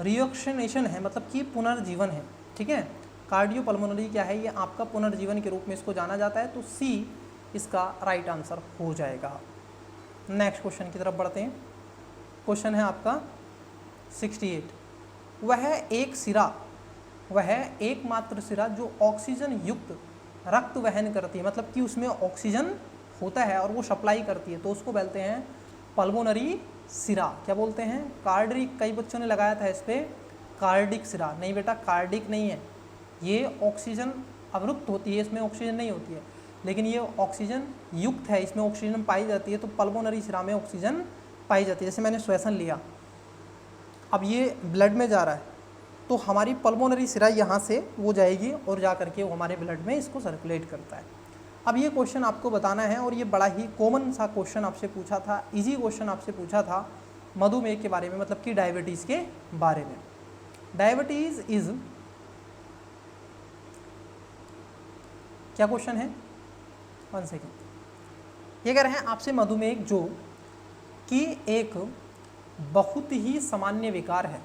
रिऑक्सीनेशन है, मतलब कि पुनर्जीवन है, ठीक है। कार्डियोपल्मोनरी क्या है, ये आपका पुनर्जीवन के रूप में इसको जाना जाता है। तो C इसका राइट आंसर हो जाएगा। नेक्स्ट क्वेश्चन की तरफ बढ़ते हैं। क्वेश्चन है आपका 68। वह एकमात्र सिरा जो ऑक्सीजन युक्त रक्त वहन करती है, मतलब कि उसमें ऑक्सीजन होता है और वो सप्लाई करती है, तो उसको बोलते हैं पल्मोनरी सिरा। क्या बोलते हैं, कार्डिक। कई बच्चों ने लगाया था इस पर कार्डिक सिरा, नहीं बेटा कार्डिक नहीं है, ये ऑक्सीजन अवरुक्त होती है, इसमें ऑक्सीजन नहीं होती है, लेकिन ये ऑक्सीजन युक्त है, इसमें ऑक्सीजन पाई जाती है, तो पल्मोनरी सिरा में ऑक्सीजन पाई जाती है। जैसे मैंने श्वसन लिया, अब ये ब्लड में जा रहा है, तो हमारी पल्मोनरी सिरा यहाँ से वो जाएगी और जा करके वो हमारे ब्लड में इसको सर्कुलेट करता है। अब ये क्वेश्चन आपको बताना है, और ये बड़ा ही कॉमन सा क्वेश्चन आपसे पूछा था, इजी क्वेश्चन आपसे पूछा था मधुमेह के बारे में, मतलब कि डायबिटीज़ के बारे में। डायबिटीज़ इज, क्या क्वेश्चन है, 1 सेकेंड। ये कह रहे हैं आपसे मधुमेह जो कि एक बहुत ही सामान्य विकार है,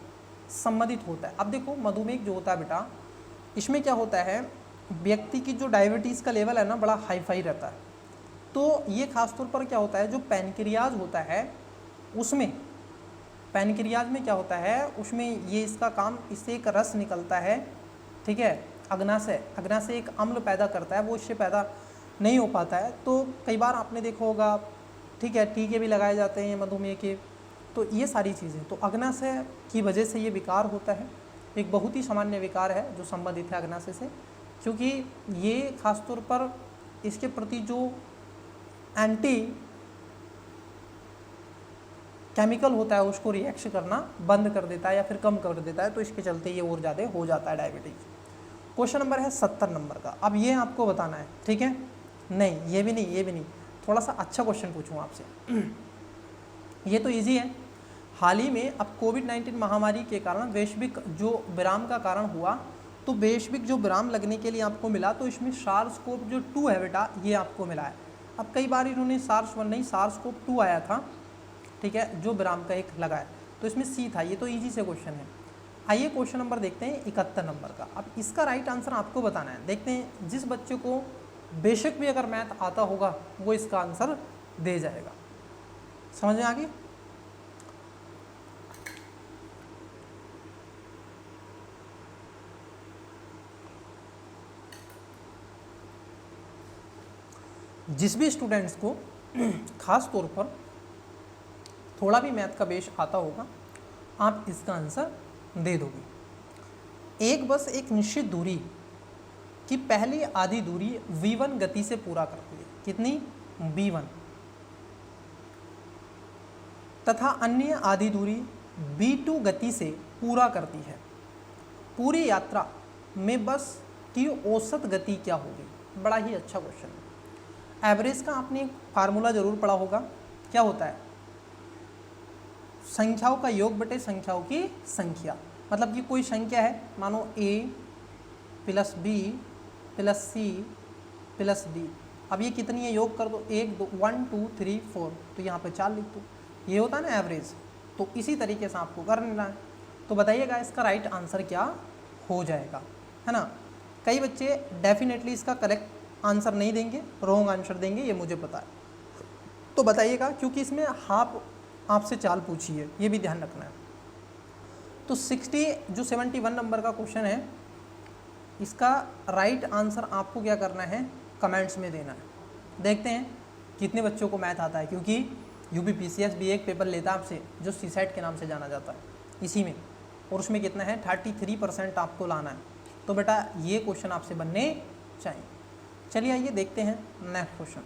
संबंधित होता है। अब देखो मधुमेह जो होता है बेटा, इसमें क्या होता है, व्यक्ति की जो डायबिटीज़ का लेवल है ना, बड़ा हाई फाई रहता है। तो ये खासतौर पर क्या होता है, जो पैनक्रियाज होता है उसमें, पैनक्रियाज में क्या होता है, उसमें ये इसका काम, इससे एक रस निकलता है, ठीक है, अग्नाशय एक अम्ल पैदा करता है, वो इससे पैदा नहीं हो पाता है। तो कई बार आपने देखा होगा, ठीक है, टीके भी लगाए जाते हैं मधुमेह के, तो ये सारी चीज़ें, तो अग्नाशय की वजह से ये विकार होता है, एक बहुत ही सामान्य विकार है जो संबंधित है अग्नाशय से, क्योंकि ये खासतौर पर इसके प्रति जो एंटी केमिकल होता है उसको रिएक्ट करना बंद कर देता है या फिर कम कर देता है, तो इसके चलते ये और ज़्यादा हो जाता है डायबिटीज़। क्वेश्चन नंबर है 70 नंबर का। अब ये आपको बताना है, ठीक है, नहीं ये भी नहीं, ये भी नहीं, थोड़ा सा अच्छा क्वेश्चन पूछूँ आपसे। ये तो इजी है। हाल ही में अब कोविड-19 महामारी के कारण वैश्विक जो विराम का कारण हुआ, तो वैश्विक जो विराम लगने के लिए आपको मिला, तो इसमें SARS-CoV-2 है बेटा, ये आपको मिला है। अब कई बार इन्होंने SARS-1 नहीं, SARS-CoV-2 आया था, ठीक है, जो विराम का एक लगा है, तो इसमें C था। ये तो इजी से क्वेश्चन है। आइए क्वेश्चन नंबर देखते हैं 71 नंबर का। अब इसका राइट आंसर आपको बताना है। देखते हैं, जिस बच्चे को बेशक भी अगर मैथ आता होगा वो इसका आंसर दे जाएगा। समझ में आ गई? जिस भी स्टूडेंट्स को खास तौर पर थोड़ा भी मैथ का बेस आता होगा, आप इसका आंसर दे दोगे। एक बस एक निश्चित दूरी की पहली आधी दूरी v1 गति से पूरा करती है, कितनी, v1, तथा अन्य आधी दूरी v2 गति से पूरा करती है। पूरी यात्रा में बस की औसत गति क्या होगी? बड़ा ही अच्छा क्वेश्चन है। एवरेज का आपने फार्मूला जरूर पढ़ा होगा, क्या होता है, संख्याओं का योग बटे संख्याओं की संख्या। मतलब कि कोई संख्या है, मानो a plus b plus c plus d, अब ये कितनी है, योग कर दो, 1 2 1 2 3 4, तो यहाँ पे 4 लिख दो, ये होता है ना एवरेज। तो इसी तरीके से आपको कर लेना है। तो बताइएगा इसका राइट आंसर क्या हो जाएगा, है ना। कई बच्चे डेफिनेटली इसका करेक्ट आंसर नहीं देंगे, रॉन्ग आंसर देंगे, ये मुझे पता है। तो बताइएगा, क्योंकि इसमें हाफ आपसे चाल पूछी है, ये भी ध्यान रखना है। तो 71 नंबर का क्वेश्चन है, इसका राइट आंसर आपको क्या करना है, कमेंट्स में देना है। देखते हैं कितने बच्चों को मैथ आता है, क्योंकि यूपीपीसीएस भी एक पेपर लेता है आपसे जो सीसेट के नाम से जाना जाता है इसी में, और उसमें कितना है 33% आपको लाना है। तो बेटा ये क्वेश्चन आपसे बनने चाहिए। चलिए आइए देखते हैं नेक्स्ट क्वेश्चन।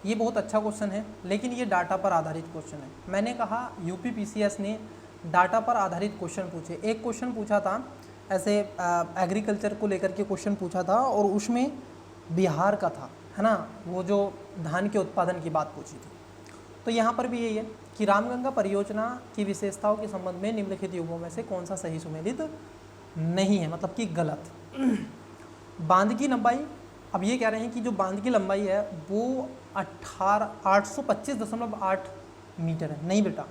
ये बहुत अच्छा क्वेश्चन है, लेकिन ये डाटा पर आधारित क्वेश्चन है। मैंने कहा यूपीपीसीएस ने डाटा पर आधारित क्वेश्चन पूछे। एक क्वेश्चन पूछा था ऐसे एग्रीकल्चर को लेकर के क्वेश्चन पूछा था, और उसमें बिहार का था, है ना, वो जो धान के उत्पादन की बात पूछी थी। तो यहाँ पर भी यही है कि रामगंगा परियोजना की विशेषताओं के संबंध में निम्नलिखित युगों में से कौन सा सही सुमेलित नहीं है, मतलब कि गलत। बांध की लंबाई, अब ये कह रहे हैं कि जो बांध की लंबाई है वो 825.8 मीटर है। नहीं बेटा,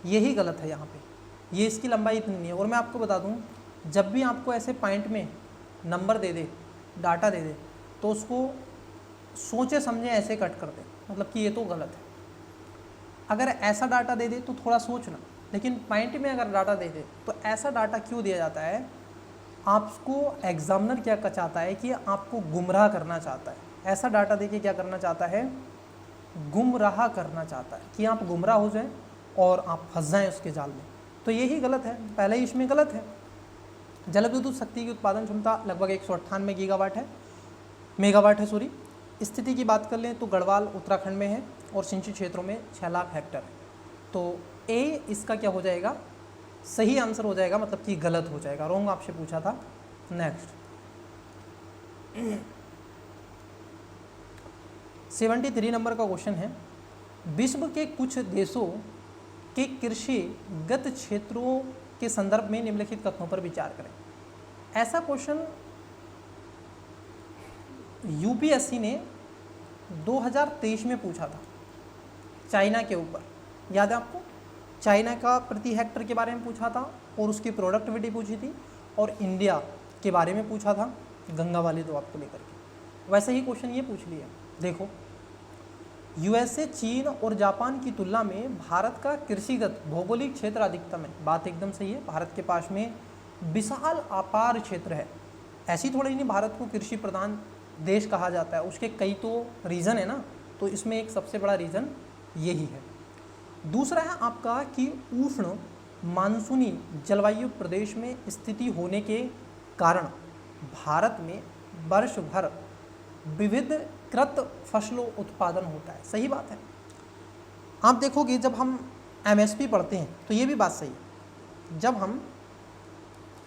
यही गलत है यहाँ पे, ये इसकी लंबाई इतनी नहीं है। और मैं आपको बता दूँ, जब भी आपको ऐसे पॉइंट में नंबर दे दे, डाटा दे दे, तो उसको सोचे समझे ऐसे कट कर दे, मतलब कि ये तो गलत है। अगर ऐसा डाटा दे दे तो थोड़ा सोचना, लेकिन पॉइंट में अगर डाटा दे दे तो ऐसा डाटा क्यों दिया जाता है, आपको एग्जामिनर क्या चाहता है कि आपको गुमराह करना चाहता है। ऐसा डाटा दे के क्या करना चाहता है, गुमराह करना चाहता है कि आप गुमराह हो जाएं और आप फंस जाएं उसके जाल में। तो यही गलत है, पहले ही इसमें गलत है। जलविद्युत शक्ति की उत्पादन क्षमता लगभग 198 मेगावाट है सॉरी। स्थिति की बात कर लें तो गढ़वाल उत्तराखंड में है और सिंचित क्षेत्रों में 6 लाख हेक्टर है। तो ए इसका क्या हो जाएगा, सही आंसर हो जाएगा, मतलब कि गलत हो जाएगा, रॉन्ग आपसे पूछा था। नेक्स्ट 73 नंबर का क्वेश्चन है, विश्व के कुछ देशों के कृषिगत क्षेत्रों के संदर्भ में निम्नलिखित कथनों पर विचार करें। ऐसा क्वेश्चन यूपीएससी ने 2023 में पूछा था चाइना के ऊपर, याद है आपको, चाइना का प्रति हेक्टर के बारे में पूछा था और उसकी प्रोडक्टिविटी पूछी थी, और इंडिया के बारे में पूछा था, गंगा वाली दो आपको लेकर के। वैसे ही क्वेश्चन ये पूछ लिया। देखो, यूएसए, चीन और जापान की तुलना में भारत का कृषिगत भौगोलिक क्षेत्र अधिकतम है। बात एकदम सही है, भारत के पास में विशाल अपार क्षेत्र है। ऐसी थोड़ी नहीं भारत को कृषि प्रधान देश कहा जाता है, उसके कई तो रीज़न है ना, तो इसमें एक सबसे बड़ा रीज़न यही है। दूसरा है आपका कि उष्ण मानसूनी जलवायु प्रदेश में स्थिति होने के कारण भारत में वर्ष भर विविधकृत फसलों उत्पादन होता है। सही बात है। आप देखोगे जब हम एमएसपी पढ़ते हैं तो ये भी बात सही है। जब हम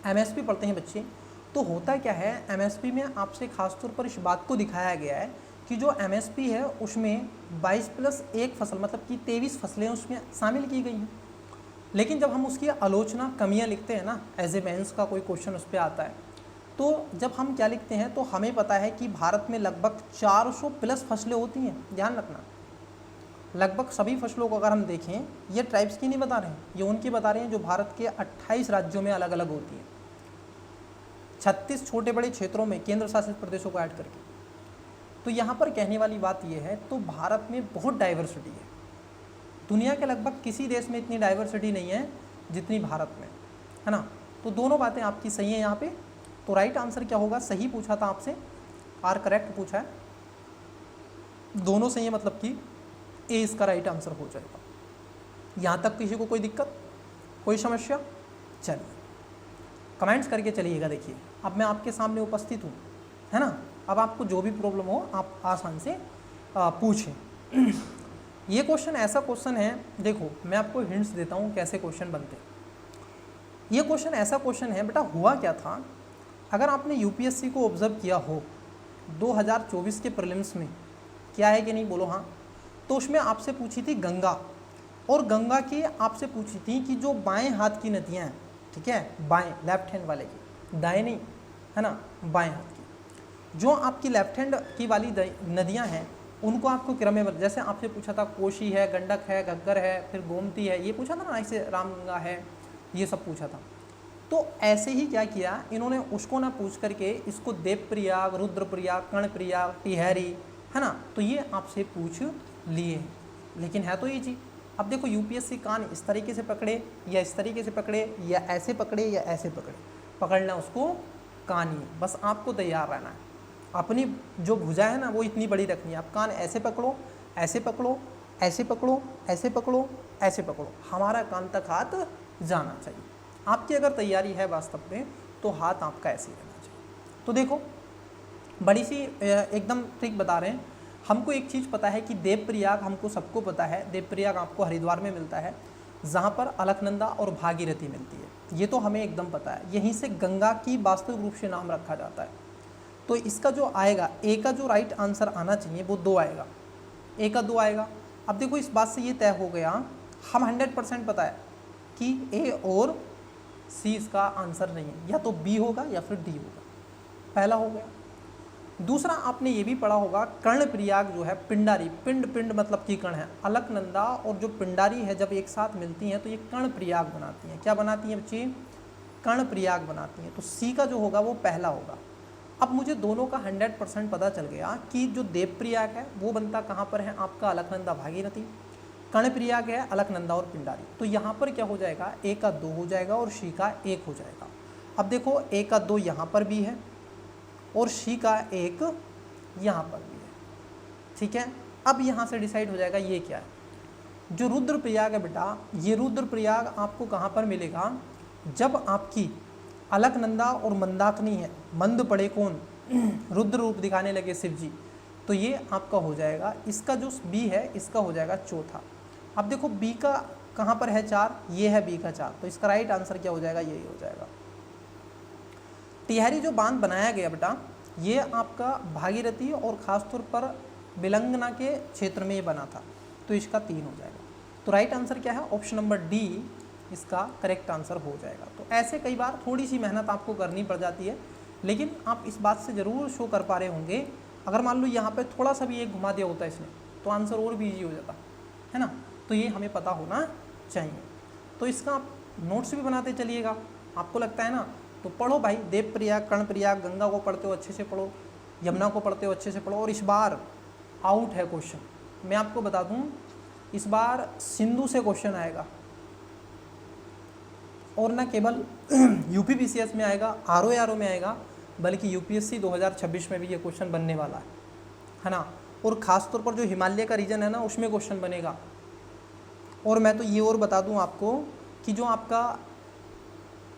एमएसपी पढ़ते हैं बच्चे, तो होता क्या है, एमएसपी में आपसे खासतौर पर इस बात को दिखाया गया है कि जो एमएसपी है उसमें 22+1 फसल, मतलब कि 23 फसलें उसमें शामिल की गई हैं। लेकिन जब हम उसकी आलोचना, कमियां लिखते हैं ना, एज ए मेंस का कोई क्वेश्चन उस पर आता है, तो जब हम क्या लिखते हैं, तो हमें पता है कि भारत में लगभग 400+ फसलें होती हैं। ध्यान रखना, लगभग सभी फसलों को अगर हम देखें, ये ट्राइब्स की नहीं बता रहे हैं, ये उनकी बता रहे हैं जो भारत के 28 राज्यों में अलग अलग होती हैं, 36 छोटे बड़े क्षेत्रों में केंद्र शासित प्रदेशों को ऐड करके। तो यहाँ पर कहने वाली बात यह है, तो भारत में बहुत डाइवर्सिटी है। दुनिया के लगभग किसी देश में इतनी डाइवर्सिटी नहीं है जितनी भारत में, है ना। तो दोनों बातें आपकी सही हैं यहाँ पे। तो राइट आंसर क्या होगा, सही पूछा था आपसे, आर करेक्ट पूछा है, दोनों सही है, मतलब कि ए इसका राइट आंसर हो जाएगा। यहाँ तक किसी को कोई दिक्कत, कोई समस्या? चलिए कमेंट्स करके चलिएगा। देखिए अब मैं आपके सामने उपस्थित हूँ, है ना। अब आपको जो भी प्रॉब्लम हो आप आसान से पूछें। ये क्वेश्चन ऐसा क्वेश्चन है, देखो मैं आपको हिंट्स देता हूँ कैसे क्वेश्चन बनते हैं। ये क्वेश्चन ऐसा क्वेश्चन है बेटा, हुआ क्या था, अगर आपने यूपीएससी को ऑब्जर्व किया हो 2024 के प्रीलिम्स में, क्या है कि नहीं बोलो हाँ, तो उसमें आपसे पूछी थी गंगा, और गंगा की आपसे पूछी थी कि जो बाएं हाथ की नदियाँ हैं, ठीक है, बाएं लेफ्ट हैंड वाले की, दाएं नहीं, है ना, बाएं हाथ की, जो आपकी लेफ्ट हैंड की वाली नदियाँ हैं उनको आपको क्रमबद्ध, जैसे आपसे पूछा था कोशी है, गंडक है, घग्गर है, फिर गोमती है, ये पूछा था ना, ऐसे रामगंगा है, ये सब पूछा था। तो ऐसे ही क्या किया इन्होंने, उसको ना पूछ करके इसको देवप्रयाग, रुद्रप्रयाग, कर्णप्रयाग, टिहरी, है ना, तो ये आपसे पूछ लिए, लेकिन है तो ये चीज़। अब देखो यूपीएससी कान इस तरीके से पकड़े या इस तरीके से पकड़े या ऐसे पकड़े या ऐसे पकड़े, पकड़ना उसको कान ही, बस आपको तैयार रहना है। अपनी जो भुजा है ना वो इतनी बड़ी रखनी है। आप कान ऐसे पकड़ो, ऐसे पकड़ो, ऐसे पकड़ो, ऐसे पकड़ो, ऐसे पकड़ो, हमारा कान तक हाथ जाना चाहिए। आपकी अगर तैयारी है वास्तव में तो हाथ आपका ऐसे ही रहना चाहिए। तो देखो बड़ी सी एकदम ट्रिक बता रहे हैं। हमको एक चीज़ पता है कि देवप्रयाग हमको सबको पता है, देवप्रयाग आपको हरिद्वार में मिलता है, जहाँ पर अलकनंदा और भागीरथी मिलती है, ये तो हमें एकदम पता है। यहीं से गंगा की वास्तविक रूप से नाम रखा जाता है। तो इसका जो आएगा, ए का जो राइट आंसर आना चाहिए वो 2 आएगा, ए का 2 आएगा। अब देखो इस बात से ये तय हो गया, हम 100% पता है कि ए और सी इसका आंसर नहीं है, या तो बी होगा या फिर डी होगा, पहला हो गया। दूसरा आपने ये भी पढ़ा होगा, कर्णप्रयाग जो है पिंडारी, पिंड मतलब की कर्ण है, अलकनंदा और जो पिंडारी है जब एक साथ मिलती हैं तो ये कर्णप्रयाग बनाती हैं। क्या बनाती हैं बच्चे? कर्णप्रयाग बनाती हैं। तो सी का जो होगा वो पहला होगा। अब मुझे दोनों का 100% पता चल गया कि जो देवप्रयाग है वो बनता कहाँ पर है आपका, अलकनंदा भागीरथी, कर्णप्रयाग है अलकनंदा और पिंडारी। तो यहाँ पर क्या हो जाएगा, ए का 2 हो जाएगा और सी का 1 हो जाएगा। अब देखो ए का 2 यहाँ पर भी है और सी का 1 यहाँ पर भी है, ठीक है। अब यहाँ से डिसाइड हो जाएगा ये क्या है, जो रुद्रप्रयाग है बेटा, ये रुद्रप्रयाग आपको कहाँ पर मिलेगा, जब आपकी अलकनंदा और मंदाकिनी है, मंद पड़े कौन, रुद्र रूप दिखाने लगे शिव जी, तो ये आपका हो जाएगा, इसका जो बी है इसका हो जाएगा चौथा। अब देखो बी का कहाँ पर है 4, ये है बी का 4, तो इसका राइट आंसर क्या हो जाएगा, यही हो जाएगा। टिहरी जो बांध बनाया गया बेटा, ये आपका भागीरथी और ख़ासतौर पर बिलंगना के क्षेत्र में ये बना था, तो इसका 3 हो जाएगा। तो राइट आंसर क्या है, ऑप्शन नंबर डी इसका करेक्ट आंसर हो जाएगा। तो ऐसे कई बार थोड़ी सी मेहनत आपको करनी पड़ जाती है, लेकिन आप इस बात से ज़रूर शो कर पा रहे होंगे। अगर मान लो यहाँ पे थोड़ा सा भी एक घुमा दिया होता इसने तो आंसर और भी ईजी हो जाता है ना। तो ये हमें पता होना चाहिए। तो इसका आप नोट्स भी बनाते चलिएगा, आपको लगता है ना, तो पढ़ो भाई, देवप्रयाग, कर्णप्रयाग, गंगा को पढ़ते हो अच्छे से पढ़ो, यमुना को पढ़ते हो अच्छे से पढ़ो। और इस बार आउट है क्वेश्चन, मैं आपको बता दूं, इस बार सिंधु से क्वेश्चन आएगा, और ना केवल यूपीपीसीएस में आएगा, आरओ में आएगा, बल्कि यूपीएससी 2026 में भी ये क्वेश्चन बनने वाला है ना। और ख़ास तौर पर जो हिमालय का रीजन है ना उसमें क्वेश्चन बनेगा। और मैं तो ये और बता दूं आपको कि जो आपका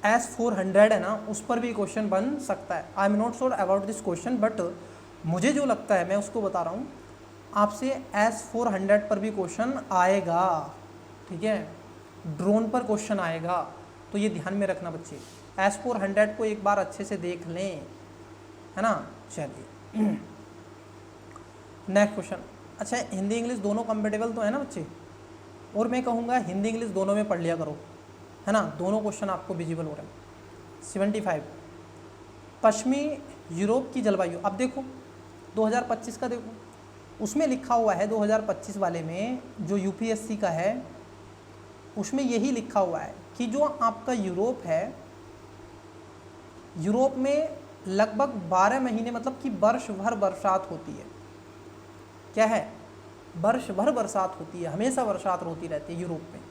S400 है ना उस पर भी क्वेश्चन बन सकता है। I am not sure about this question, but मुझे जो लगता है मैं उसको बता रहा हूँ, आपसे S400 पर भी क्वेश्चन आएगा, ठीक है, ड्रोन पर क्वेश्चन आएगा, तो ये ध्यान में रखना बच्चे। S400 को एक बार अच्छे से देख लें, है ना। चलिए नेक्स्ट क्वेश्चन। अच्छा, हिंदी इंग्लिश दोनों कंपेटेबल तो है ना बच्चे, और मैं कहूँगा हिंदी इंग्लिश दोनों में पढ़ लिया करो, है ना, दोनों क्वेश्चन आपको विजिबल हो रहे हैं। 75 पश्चिमी यूरोप की जलवायु। अब देखो 2025 का देखो, उसमें लिखा हुआ है 2025 वाले में जो यूपीएससी का है उसमें यही लिखा हुआ है कि जो आपका यूरोप है, यूरोप में लगभग 12 महीने मतलब कि वर्ष भर बरसात होती है। क्या है, वर्ष भर बरसात होती है, हमेशा बरसात होती रहती है यूरोप में।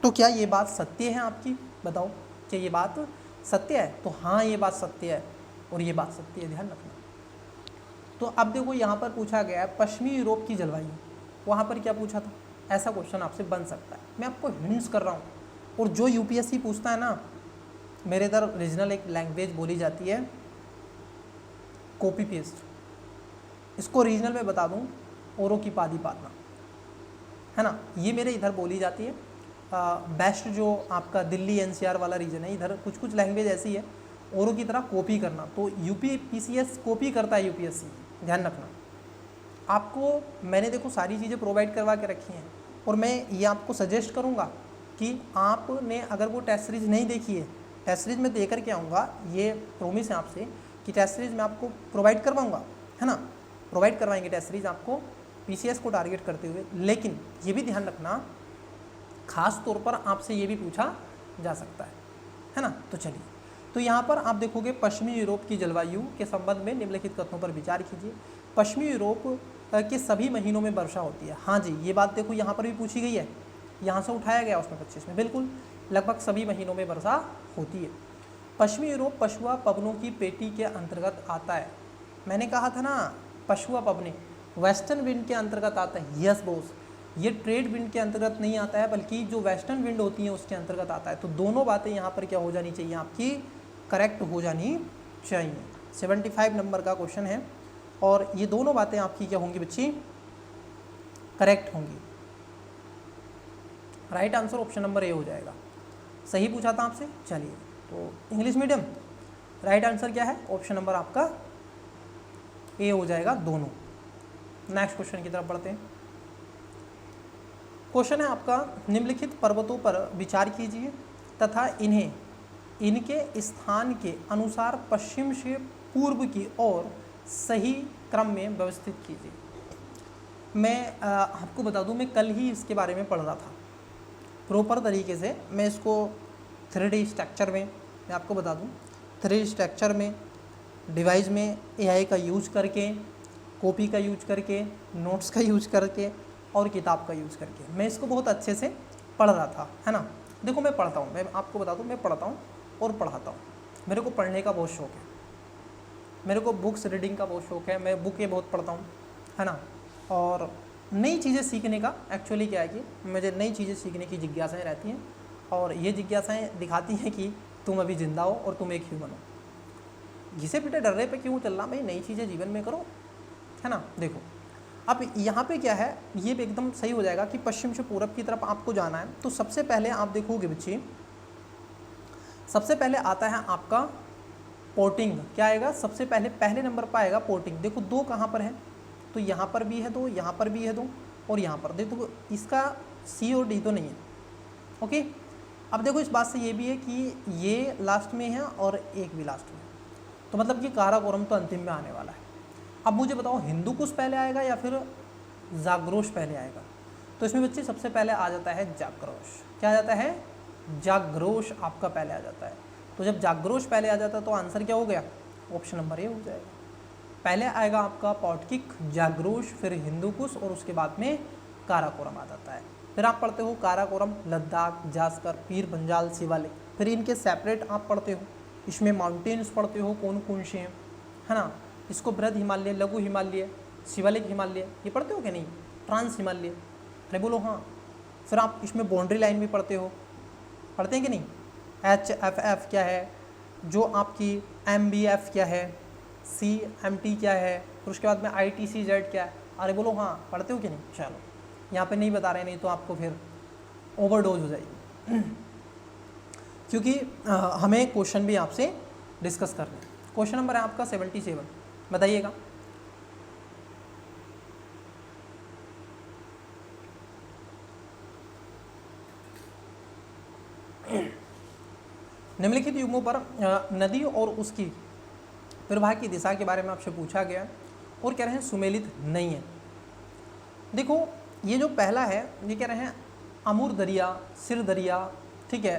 तो क्या ये बात सत्य है आपकी, बताओ, क्या ये बात सत्य है? तो हाँ, ये बात सत्य है और ये बात सत्य है, ध्यान रखना। तो अब देखो यहाँ पर पूछा गया है पश्चिमी यूरोप की जलवायु, वहाँ पर क्या पूछा था, ऐसा क्वेश्चन आपसे बन सकता है। मैं आपको हिंट्स कर रहा हूँ। और जो यूपीएससी पूछता है ना, मेरे इधर रीजनल एक लैंग्वेज बोली जाती है कॉपी पेस्ट, इसको रीजनल में बता दूँ, औरों की पादी पादना, है ना, ये मेरे इधर बोली जाती है। बेस्ट जो आपका दिल्ली एनसीआर वाला रीजन है, इधर कुछ कुछ लैंग्वेज ऐसी है, औरों की तरह कॉपी करना। तो यूपीपीसीएस कॉपी करता है यूपीएससी, ध्यान रखना। आपको मैंने देखो सारी चीज़ें प्रोवाइड करवा के रखी हैं, और मैं ये आपको सजेस्ट करूँगा कि आपने अगर वो टेस्ट सीरीज नहीं देखी है, टेस्ट सीरीज में देकर के आऊँगा, ये प्रॉमिस है आपसे कि टेस्ट सीरीज मैं आपको प्रोवाइड करवाऊँगा, है ना, प्रोवाइड करवाएंगे टेस्ट सीरीज आपको पीसीएस को टारगेट करते हुए। लेकिन ये भी ध्यान रखना, खास तौर पर आपसे ये भी पूछा जा सकता है ना। तो चलिए, तो यहाँ पर आप देखोगे पश्चिमी यूरोप की जलवायु के संबंध में निम्नलिखित कथनों पर विचार कीजिए। पश्चिमी यूरोप के सभी महीनों में वर्षा होती है। हाँ जी, ये बात देखो यहाँ पर भी पूछी गई है, यहाँ से उठाया गया उसमें 25 में, बिल्कुल। लगभग सभी महीनों में वर्षा होती है। पश्चिमी यूरोप पछुआ पवनों की पेटी के अंतर्गत आता है। मैंने कहा था ना, पछुआ पवने वेस्टर्न विंड के अंतर्गत आता है। यस बॉस, ये ट्रेड विंड के अंतर्गत नहीं आता है, बल्कि जो वेस्टर्न विंड होती है उसके अंतर्गत आता है। तो दोनों बातें यहाँ पर क्या हो जानी चाहिए, आपकी करेक्ट हो जानी चाहिए। 75 नंबर का क्वेश्चन है और ये दोनों बातें आपकी क्या होंगी बच्ची, करेक्ट होंगी। Right answer option number A हो जाएगा। सही पूछा था आपसे। चलिए, तो इंग्लिश मीडियम, राइट आंसर क्या है, ऑप्शन नंबर आपका ए हो जाएगा दोनों। नेक्स्ट क्वेश्चन की तरफ बढ़ते हैं। क्वेश्चन है आपका, निम्नलिखित पर्वतों पर विचार कीजिए तथा इन्हें इनके स्थान के अनुसार पश्चिम से पूर्व की ओर सही क्रम में व्यवस्थित कीजिए। मैं आपको बता दूं, मैं कल ही इसके बारे में पढ़ रहा था प्रॉपर तरीके से। मैं इसको 3D स्ट्रक्चर में, मैं आपको बता दूं 3D स्ट्रक्चर में, डिवाइस में AI का यूज करके, कॉपी का यूज करके, नोट्स का यूज करके और किताब का यूज़ करके मैं इसको बहुत अच्छे से पढ़ रहा था, है ना। देखो मैं पढ़ता हूँ, मैं आपको बता दूँ, मैं पढ़ता हूँ और पढ़ाता हूँ। मेरे को पढ़ने का बहुत शौक़ है, मेरे को बुक्स रीडिंग का बहुत शौक़ है, मैं बुकें बहुत पढ़ता हूँ, है ना। और नई चीज़ें सीखने का एक्चुअली क्या है कि मुझे नई चीज़ें सीखने की जिज्ञासाएँ रहती हैं और ये जिज्ञासाएँ दिखाती हैं कि तुम अभी जिंदा हो और तुम एक ह्यूमन हो। घिसे पिटे डर्रे पे क्यों चल रहा, भाई नई चीज़ें जीवन में करो, है ना। देखो अब यहाँ पे क्या है, ये भी एकदम सही हो जाएगा कि पश्चिम से पूरब की तरफ आपको जाना है। तो सबसे पहले आप देखोगे बच्चे, सबसे पहले आता है आपका पोर्टिंग। क्या आएगा सबसे पहले, पहले नंबर पर आएगा पोर्टिंग। देखो दो कहाँ पर है, तो यहाँ पर भी है दो, यहाँ पर भी है दो और यहाँ पर देखो, इसका सी और डी तो नहीं है। ओके, अब देखो इस बात से ये भी है कि ये लास्ट में है और एक भी लास्ट में, तो मतलब कि काराकोरम तो अंतिम में आने वाला है। अब मुझे बताओ हिंदुकुश पहले आएगा या फिर जाग्रोश पहले आएगा। तो इसमें बच्चे सबसे पहले आ जाता है जाग्रोश। क्या आ जाता है, जाग्रोश आपका पहले आ जाता है। तो जब जाग्रोश पहले आ जाता है तो आंसर क्या हो गया, ऑप्शन नंबर ए हो जाएगा। पहले आएगा आपका पौटकिक, जाग्रोश, फिर हिंदुकुश और उसके बाद में काराकोरम आ जाता है। फिर आप पढ़ते हो काराकोरम, लद्दाख, जास्कर, पीर पंजाल, शिवालिक। फिर इनके सेपरेट आप पढ़ते हो, इसमें माउंटेन्स पढ़ते हो कौन कौन से हैं, है ना। इसको बृहद हिमालय, लघु हिमालय, शिवालिक हिमालय, ये पढ़ते हो क्या नहीं, ट्रांस हिमालय, अरे बोलो हाँ। फिर आप इसमें बाउंड्री लाइन भी पढ़ते हो, पढ़ते हैं कि नहीं, HFF क्या है, जो आपकी MBF क्या है, CMT क्या है, फिर उसके बाद में ITCZ क्या है, अरे बोलो हाँ, पढ़ते हो कि नहीं। चलो यहाँ पे नहीं बता रहे, नहीं तो आपको फिर ओवरडोज हो जाएगी क्योंकि हमें क्वेश्चन भी आपसे डिस्कस करना है। क्वेश्चन नंबर है आपका 77, बताइएगा। निम्नलिखित युग्मों पर नदी और उसकी प्रवाह की दिशा के बारे में आपसे पूछा गया और कह रहे हैं सुमेलित नहीं है। देखो ये जो पहला है, ये कह रहे हैं अमूर दरिया, सिर दरिया, ठीक है,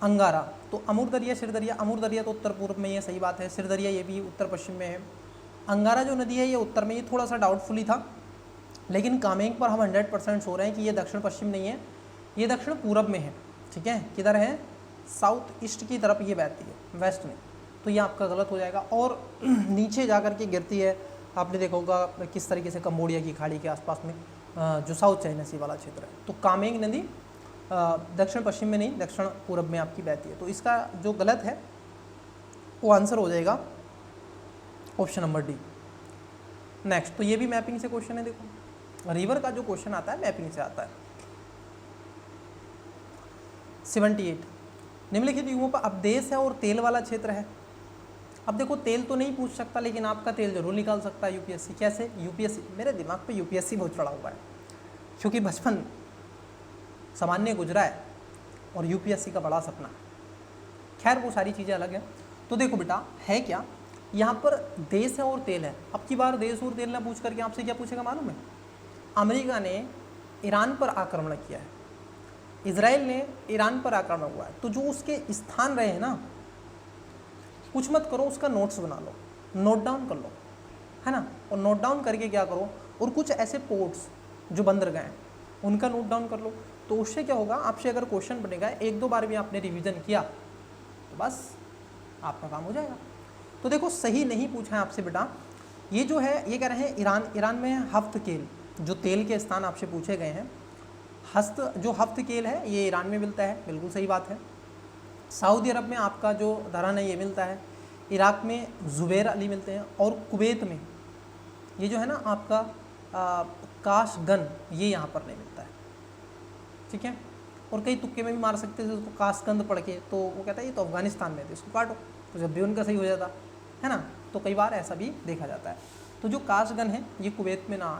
अंगारा। तो अमूर दरिया, सिर दरिया, अमूर दरिया तो उत्तर पूर्व में, ये सही बात है। सिर दरिया ये भी उत्तर पश्चिम में है। अंगारा जो नदी है ये उत्तर में, ये थोड़ा सा डाउटफुली था, लेकिन कामेंग पर हम 100% सो रहे हैं कि ये दक्षिण पश्चिम नहीं है, ये दक्षिण पूरब में है, ठीक है। किधर है, साउथ ईस्ट की तरफ ये बहती है, वेस्ट में। तो ये आपका गलत हो जाएगा और नीचे जा कर के गिरती है। आपने देखा होगा किस तरीके से कंबोडिया की खाड़ी के आसपास में जो साउथ चाइना सी वाला क्षेत्र है। तो कामेंग नदी दक्षिण पश्चिम में नहीं, दक्षिण पूरब में आपकी बहती है। तो इसका जो गलत है वो आंसर हो जाएगा ऑप्शन नंबर डी। नेक्स्ट, तो ये भी मैपिंग से क्वेश्चन है। देखो रिवर का जो क्वेश्चन आता है मैपिंग से आता है। 78, निम्नलिखित युगों पर अब देश है और तेल वाला क्षेत्र है। अब देखो तेल तो नहीं पूछ सकता, लेकिन आपका तेल जरूर निकाल सकता है यूपीएससी। कैसे, यूपीएससी, मेरे दिमाग पे यूपीएससी बहुत चढ़ा हुआ है क्योंकि बचपन सामान्य गुजरा है और यूपीएससी का बड़ा सपना। खैर वो सारी चीज़ें अलग हैं। तो देखो बेटा है क्या, यहाँ पर देश है और तेल है। अब की बार देश और तेल ना पूछ करके आपसे क्या पूछेगा मालूम है, अमेरिका ने ईरान पर आक्रमण किया है, इजराइल ने ईरान पर आक्रमण हुआ है। तो जो उसके स्थान रहे हैं ना, कुछ मत करो, उसका नोट्स बना लो, नोट डाउन कर लो, है ना। और नोट डाउन करके क्या करो, और कुछ ऐसे पोर्ट्स जो बंदरगाह हैं उनका नोट डाउन कर लो। तो उससे क्या होगा, आपसे अगर क्वेश्चन बनेगा 1-2 बार भी आपने रिवीजन किया तो बस आपका काम हो जाएगा। तो देखो सही नहीं पूछा है आपसे बेटा, ये जो है ये कह रहे हैं ईरान में हफ्तकेल, जो तेल के स्थान आपसे पूछे गए हैं, जो हफ्तकेल है ये ईरान में मिलता है, बिल्कुल सही बात है। सऊदी अरब में आपका जो धरन है ये मिलता है, इराक में जुबैर अली मिलते हैं, और कुवैत में ये जो है ना आपका काशगन, ये यहाँ पर नहीं मिलता है, ठीक है। और कई तुक्के में भी मार सकते थे उसको काशगंद पढ़ के, तो वो कहता है ये तो अफगानिस्तान में थे, इसको काटो, तो जब भी उनका सही हो जाता है ना, तो कई बार ऐसा भी देखा जाता है। तो जो काशगन है ये कुवैत में ना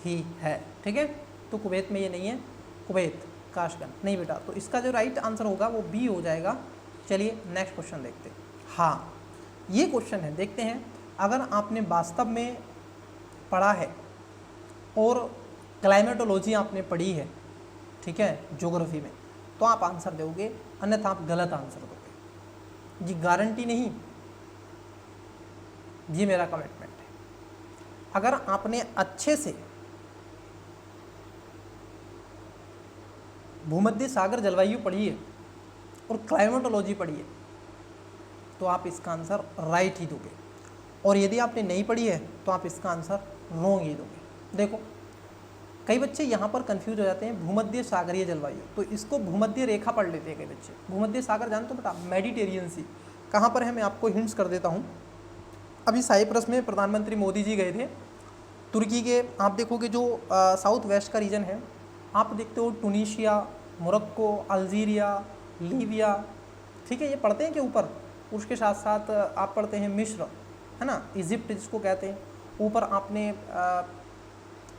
ही है, ठीक है, तो कुवैत में ये नहीं है, कुवैत काशगन नहीं बेटा। तो इसका जो राइट आंसर होगा वो बी हो जाएगा। चलिए नेक्स्ट क्वेश्चन देखते हैं। हाँ, ये क्वेश्चन है, देखते हैं। अगर आपने वास्तव में पढ़ा है और क्लाइमेटोलॉजी आपने पढ़ी है, ठीक है, ज्योग्राफी में, तो आप आंसर दोगे, अन्यथा आप गलत आंसर दोगे। ये गारंटी नहीं, ये मेरा कमिटमेंट है। अगर आपने अच्छे से भूमध्य सागर जलवायु पढ़ी है और क्लाइमेटोलॉजी पढ़ी है तो आप इसका आंसर राइट ही दोगे, और यदि आपने नहीं पढ़ी है तो आप इसका आंसर रॉन्ग ही दोगे। देखो कई बच्चे यहाँ पर कंफ्यूज हो जाते हैं, भूमध्य सागरीय जलवायु, तो इसको भूमध्य रेखा पढ़ लेते हैं कई बच्चे। भूमध्य सागर जानते हो बेटा, मेडिटेरियन सी कहाँ पर है, मैं आपको हिंट्स कर देता हूँ। अभी साइप्रस में प्रधानमंत्री मोदी जी गए थे, तुर्की के आप देखोगे जो साउथ वेस्ट का रीजन है, आप देखते हो टूनीशिया, मोरक्को, अल्जीरिया, लीबिया, ठीक है, ये पढ़ते हैं कि ऊपर। उसके साथ साथ आप पढ़ते हैं मिस्र, है ना, इजिप्ट जिसको कहते हैं। ऊपर आपने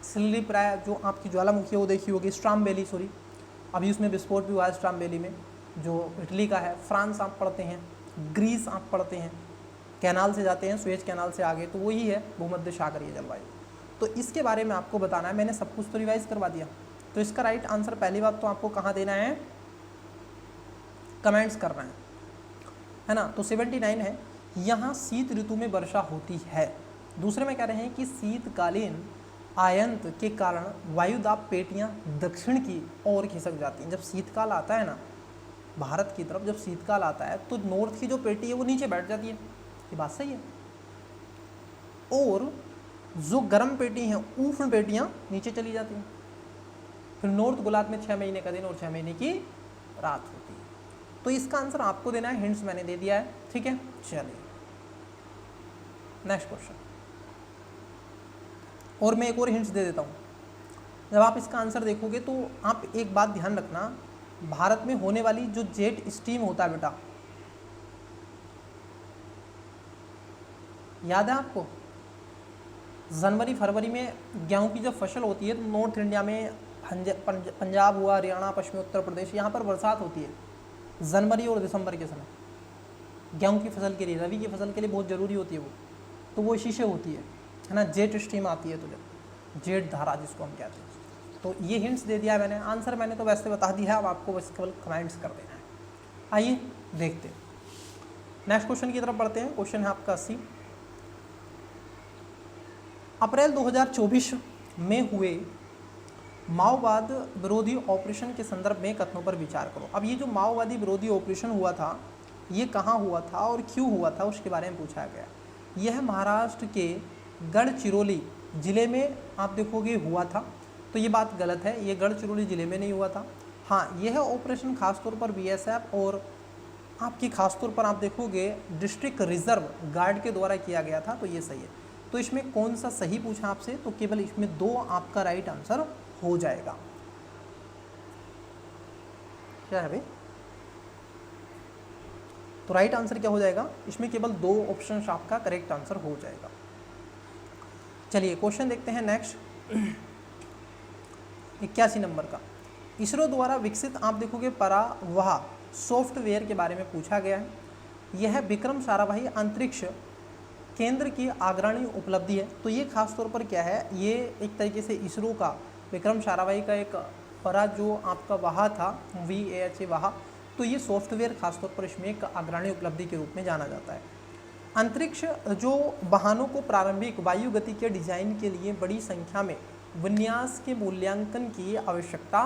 सिल्ली प्राय जो आपकी ज्वालामुखी है वो देखी होगी, स्ट्राम्बेली, सॉरी अभी उसमें विस्फोट भी हुआ है स्ट्राम्बेली में, जो इटली का है। फ्रांस आप पढ़ते हैं, ग्रीस आप पढ़ते हैं, कैनाल से जाते हैं, सुएज कैनाल से आगे, तो वही है भूमध्य सागरीय जलवायु। तो इसके बारे में आपको बताना है, मैंने सब कुछ तो रिवाइज करवा दिया। तो इसका राइट आंसर पहली बात तो आपको कहाँ देना है, कमेंट्स करना है ना। तो 79 है, यहाँ शीत ऋतु में वर्षा होती है। दूसरे में कह रहे हैं कि शीतकालीन आयंत के कारण वायुदाब पेटियाँ दक्षिण की ओर खिसक जाती हैं। जब शीतकाल आता है ना भारत की तरफ, जब शीतकाल आता है तो नॉर्थ की जो पेटी है वो नीचे बैठ जाती है, ये बात सही है। और जो गर्म पेटी हैं, उष्ण पेटियाँ नीचे चली जाती हैं। फिर नॉर्थ गोलार्ध में 6 महीने का दिन और 6 महीने की रात होती है। तो इसका आंसर आपको देना है, हिंट्स मैंने दे दिया है, ठीक है। चलिए नेक्स्ट क्वेश्चन, और मैं एक और हिंट्स दे देता हूँ। जब आप इसका आंसर देखोगे तो आप एक बात ध्यान रखना, भारत में होने वाली जो जेट स्ट्रीम होता है बेटा, याद है आपको, जनवरी फरवरी में गेहूं की जब फसल होती है तो नॉर्थ इंडिया में पंजाब हुआ, हरियाणा, पश्चिमी उत्तर प्रदेश, यहाँ पर बरसात होती है जनवरी और दिसंबर के समय। गेहूं की फसल के लिए, रबी की फसल के लिए बहुत ज़रूरी होती है वो, तो वो इसी से होती है ना, जेट स्ट्रीम आती है, तो जब जेट धारा जिसको हम कहते हैं। तो ये हिंट्स दे दिया है मैंने, आंसर मैंने तो वैसे बता दिया है, अब आपको बस केवल कमेंट्स कर देना है। आइए देखते हैं नेक्स्ट क्वेश्चन की तरफ बढ़ते हैं। क्वेश्चन है आपका 80, अप्रैल 2024 में हुए माओवाद विरोधी ऑपरेशन के संदर्भ में कथनों पर विचार करो। अब ये जो माओवादी विरोधी ऑपरेशन हुआ था ये कहाँ हुआ था और क्यों हुआ था उसके बारे में पूछा गया। यह महाराष्ट्र के गढ़चिरौली ज़िले में आप देखोगे हुआ था, तो ये बात गलत है, ये गढ़चिरौली ज़िले में नहीं हुआ था। हाँ, यह ऑपरेशन खासतौर पर बीएसएफ और आपकी खासतौर पर आप देखोगे डिस्ट्रिक्ट रिजर्व गार्ड के द्वारा किया गया था, तो ये सही है। तो इसमें कौन सा सही पूछा आपसे, तो केवल इसमें 2 आपका राइट आंसर हो जाएगा। क्या है भाई, तो राइट आंसर क्या हो जाएगा, इसमें केवल 2 ऑप्शन आपका करेक्ट आंसर हो जाएगा। चलिए क्वेश्चन देखते हैं नेक्स्ट 81 नंबर का। इसरो द्वारा विकसित आप देखोगे परावाह सॉफ्टवेयर के बारे में पूछा गया है। यह विक्रम साराभाई अंतरिक्ष केंद्र की अग्रणी उपलब्धि है। तो ये खासतौर पर क्या है, ये एक तरीके से इसरो का विक्रम साराभाई का एक परा जो आपका वाह था VAHA वाह, तो ये सॉफ्टवेयर खासतौर पर इसमें एक अग्रणी उपलब्धि के रूप में जाना जाता है। अंतरिक्ष जो वाहनों को प्रारंभिक वायु गति के डिजाइन के लिए बड़ी संख्या में विन्यास के मूल्यांकन की आवश्यकता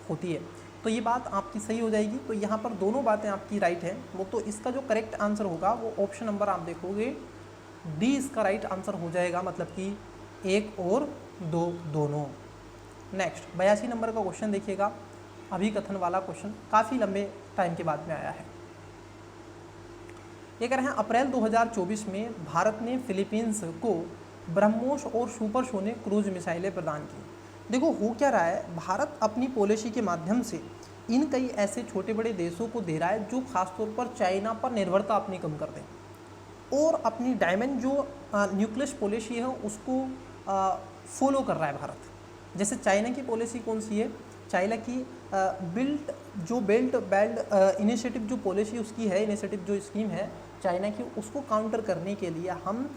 होती है। तो ये बात आपकी सही हो जाएगी। तो यहाँ पर दोनों बातें आपकी राइट है। वो तो इसका जो करेक्ट आंसर होगा वो ऑप्शन नंबर आप देखोगे डी इसका राइट आंसर हो जाएगा, मतलब कि 1 और 2 दोनों। नेक्स्ट 82 नंबर का क्वेश्चन देखिएगा, अभिकथन वाला क्वेश्चन, काफ़ी लंबे टाइम के बाद में आया है। ये कह रहे हैं अप्रैल 2024 में भारत ने फिलीपींस को ब्रह्मोस और सुपरसोनिक क्रूज मिसाइलें प्रदान की। देखो हो क्या रहा है, भारत अपनी पॉलिसी के माध्यम से इन कई ऐसे छोटे बड़े देशों को दे रहा है जो खासतौर पर चाइना पर निर्भरता अपनी कम कर दें, और अपनी डायमंड जो न्यूक्लियस पॉलिसी है उसको फॉलो कर रहा है भारत। जैसे चाइना की पॉलिसी कौन सी है, चाइना की बेल्ट बेल्ट इनिशिएटिव जो पॉलिसी उसकी है, इनिशिएटिव जो स्कीम है चाइना की, उसको काउंटर करने के लिए हम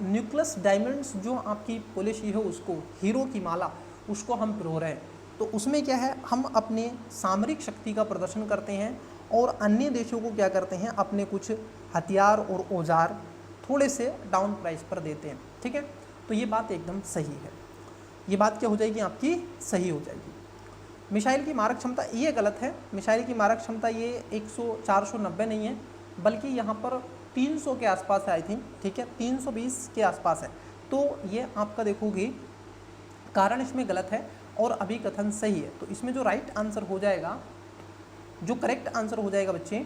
न्यूक्लियस डायमंड्स जो आपकी पॉलिसी है उसको, हीरो की माला, उसको हम प्रो रहे हैं। तो उसमें क्या है, हम अपने सामरिक शक्ति का प्रदर्शन करते हैं और अन्य देशों को क्या करते हैं, अपने कुछ हथियार और औजार थोड़े से डाउन प्राइस पर देते हैं। ठीक है, तो ये बात एकदम सही है। ये बात क्या हो जाएगी आपकी, सही हो जाएगी। मिसाइल की मारक क्षमता ये गलत है। मिसाइल की मारक क्षमता ये 490 नहीं है, बल्कि यहाँ पर 300 के आसपास है आई थिंक। ठीक है, 320 के आसपास है। तो ये आपका देखोगे कारण इसमें गलत है और अभिकथन सही है। तो इसमें जो राइट आंसर हो जाएगा, जो करेक्ट आंसर हो जाएगा बच्चे,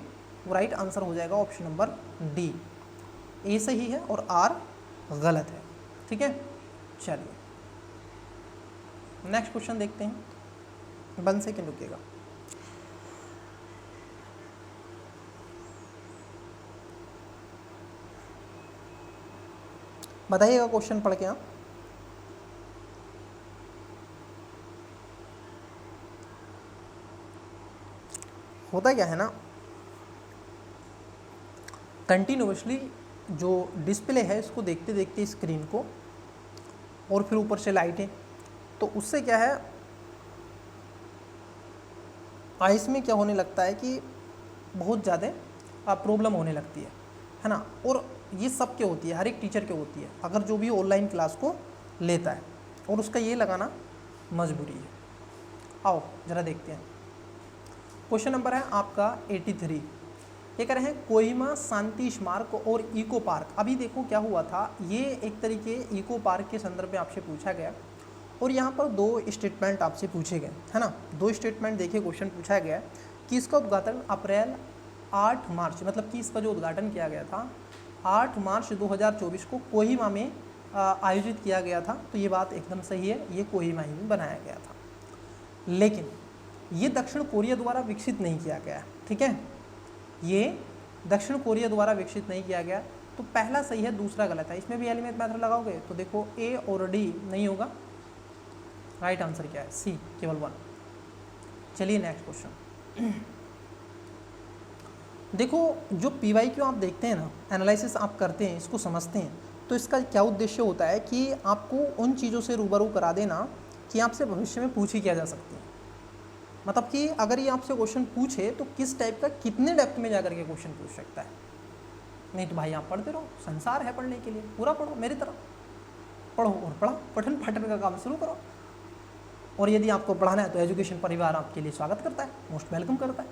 वो राइट आंसर हो जाएगा ऑप्शन नंबर डी। ए सही है और आर गलत है। ठीक है, चलिए नेक्स्ट क्वेश्चन देखते हैं। 1 सेकेंड रुकिएगा। बताइएगा क्वेश्चन पढ़ के। आप होता क्या है ना, कंटिन्यूसली जो डिस्प्ले है इसको देखते देखते स्क्रीन को, और फिर ऊपर से लाइटें, तो उससे क्या है, आइस में क्या होने लगता है कि बहुत ज़्यादा प्रॉब्लम होने लगती है ना। और ये सब क्या होती है, हर एक टीचर के होती है, अगर जो भी ऑनलाइन क्लास को लेता है, और उसका ये लगाना मजबूरी है। आओ ज़रा देखते हैं। क्वेश्चन नंबर है आपका 83। ये कह रहे हैं कोहिमा शांति स्मारक और इको पार्क। अभी देखो क्या हुआ था, ये एक तरीके इको पार्क के संदर्भ में आपसे पूछा गया, और यहाँ पर 2 स्टेटमेंट आपसे पूछे गए, है ना। 2 स्टेटमेंट देखिए, क्वेश्चन पूछा गया कि इसका उद्घाटन अप्रैल 8 मार्च, मतलब कि इसका जो उद्घाटन किया गया था 8 मार्च 2024 को कोहिमा में आयोजित किया गया था। तो ये बात एकदम सही है, ये कोहिमा ही में बनाया गया था। लेकिन ये दक्षिण कोरिया द्वारा विकसित नहीं किया गया। ठीक है, ये दक्षिण कोरिया द्वारा विकसित नहीं किया गया। तो पहला सही है, दूसरा गलत है। इसमें भी एलिमेंट मेथड लगाओगे तो देखो ए और डी नहीं होगा। राइट आंसर क्या है, सी, केवल 1। चलिए नेक्स्ट क्वेश्चन देखो। जो PYQ आप देखते हैं ना, एनालिसिस आप करते हैं, इसको समझते हैं, तो इसका क्या उद्देश्य होता है कि आपको उन चीज़ों से रूबरू करा देना कि आपसे भविष्य में पूछी क्या जा सकती है। मतलब कि अगर ये आपसे क्वेश्चन पूछे तो किस टाइप का, कितने डेप्थ में जाकर के क्वेश्चन पूछ सकता है। नहीं तो भाई आप पढ़ते रहो, संसार है पढ़ने के लिए, पूरा पढ़ो, मेरी तरह पढ़ो और पढ़ो, पठन पाठन का काम शुरू करो। और यदि आपको पढ़ाना है तो एजुकेशन परिवार आपके लिए स्वागत करता है, मोस्ट वेलकम करता है,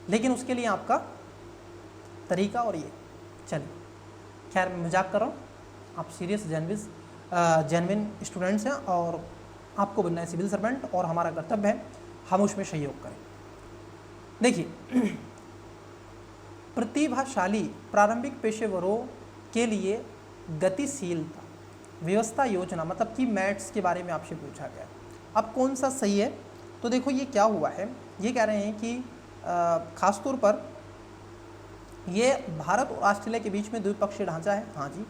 लेकिन उसके लिए आपका तरीका और ये। चलिए खैर मैं मजाक कर रहा हूँ, आप सीरियस जेन्युइन स्टूडेंट्स हैं और आपको बनना है सिविल सर्वेंट, और हमारा कर्तव्य है हम उसमें सहयोग करें। देखिए प्रतिभाशाली प्रारंभिक पेशेवरों के लिए गतिशीलता व्यवस्था योजना, मतलब कि मैट्स के बारे में आपसे पूछा गया। अब कौन सा सही है, तो देखो ये क्या हुआ है, ये कह रहे हैं कि खासतौर पर ये भारत और ऑस्ट्रेलिया के बीच में द्विपक्षीय ढांचा है। हाँ जी,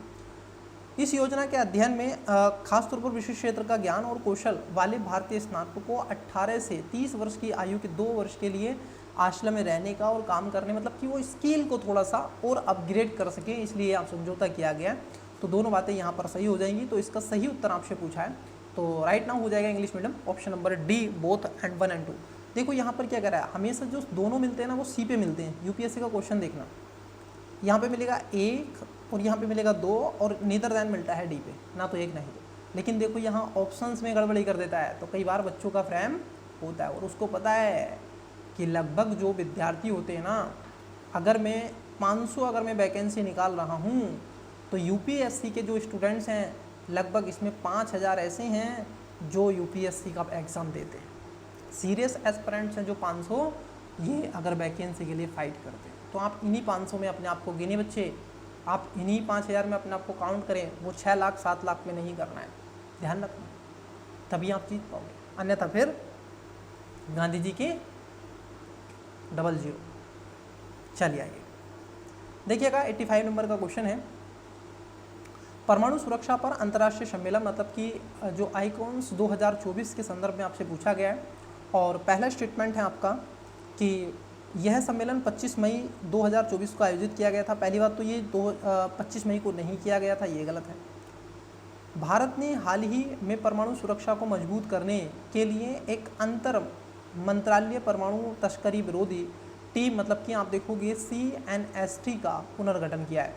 इस योजना के अध्ययन में खासतौर पर विशिष्ट क्षेत्र का ज्ञान और कौशल वाले भारतीय स्नातकों को 18 से 30 वर्ष की आयु के 2 वर्ष के लिए ऑस्ट्रेलिया में रहने का और काम करने, मतलब कि वो स्किल को थोड़ा सा और अपग्रेड कर सके, इसलिए आप समझौता किया गया। तो दोनों बातें यहाँ पर सही हो जाएंगी। तो इसका सही उत्तर आपसे पूछा है, तो राइट नाउ हो जाएगा English medium, option number D, both and 1 and 2। देखो यहाँ पर क्या कर रहा है, हमेशा जो दोनों मिलते हैं ना वो सी पे मिलते हैं। यूपीएससी का क्वेश्चन देखना, यहाँ पे मिलेगा 1 और यहाँ पे मिलेगा 2, और नीदर दैन मिलता है डी पे, ना तो 1 ना ही 2। लेकिन देखो यहाँ ऑप्शंस में गड़बड़ी कर देता है, तो कई बार बच्चों का फ्रेम होता है और उसको पता है कि लगभग जो विद्यार्थी होते हैं ना, अगर मैं 500 अगर मैं वैकेंसी निकाल रहा हूँ तो यूपीएससी के जो स्टूडेंट्स हैं लगभग इसमें 5000 ऐसे हैं जो यूपीएससी का एग्ज़ाम देते हैं। सीरियस एस्पिरेंट्स हैं जो 500, ये अगर वैकेंसी के लिए फाइट करते हैं। तो आप इन्हीं 500 में अपने आप को गिने बच्चे, आप इन्हीं 5000 में अपने आप को काउंट करें, वो 6 लाख 7 लाख में नहीं करना है, ध्यान रखना, तभी आप जीत पाओगे, अन्यथा फिर गांधी जी के 00। चलिए आइए देखिएगा 85 नंबर का क्वेश्चन है, परमाणु सुरक्षा पर अंतर्राष्ट्रीय सम्मेलन मतलब कि जो आइकॉन्स 2024 के संदर्भ में आपसे पूछा गया है। और पहला स्टेटमेंट है आपका कि यह सम्मेलन 25 मई 2024 को आयोजित किया गया था। पहली बात तो ये 25 मई को नहीं किया गया था, ये गलत है। भारत ने हाल ही में परमाणु सुरक्षा को मजबूत करने के लिए एक अंतर मंत्रालय परमाणु तस्करी विरोधी टीम मतलब कि आप देखोगे CNST का पुनर्गठन किया है।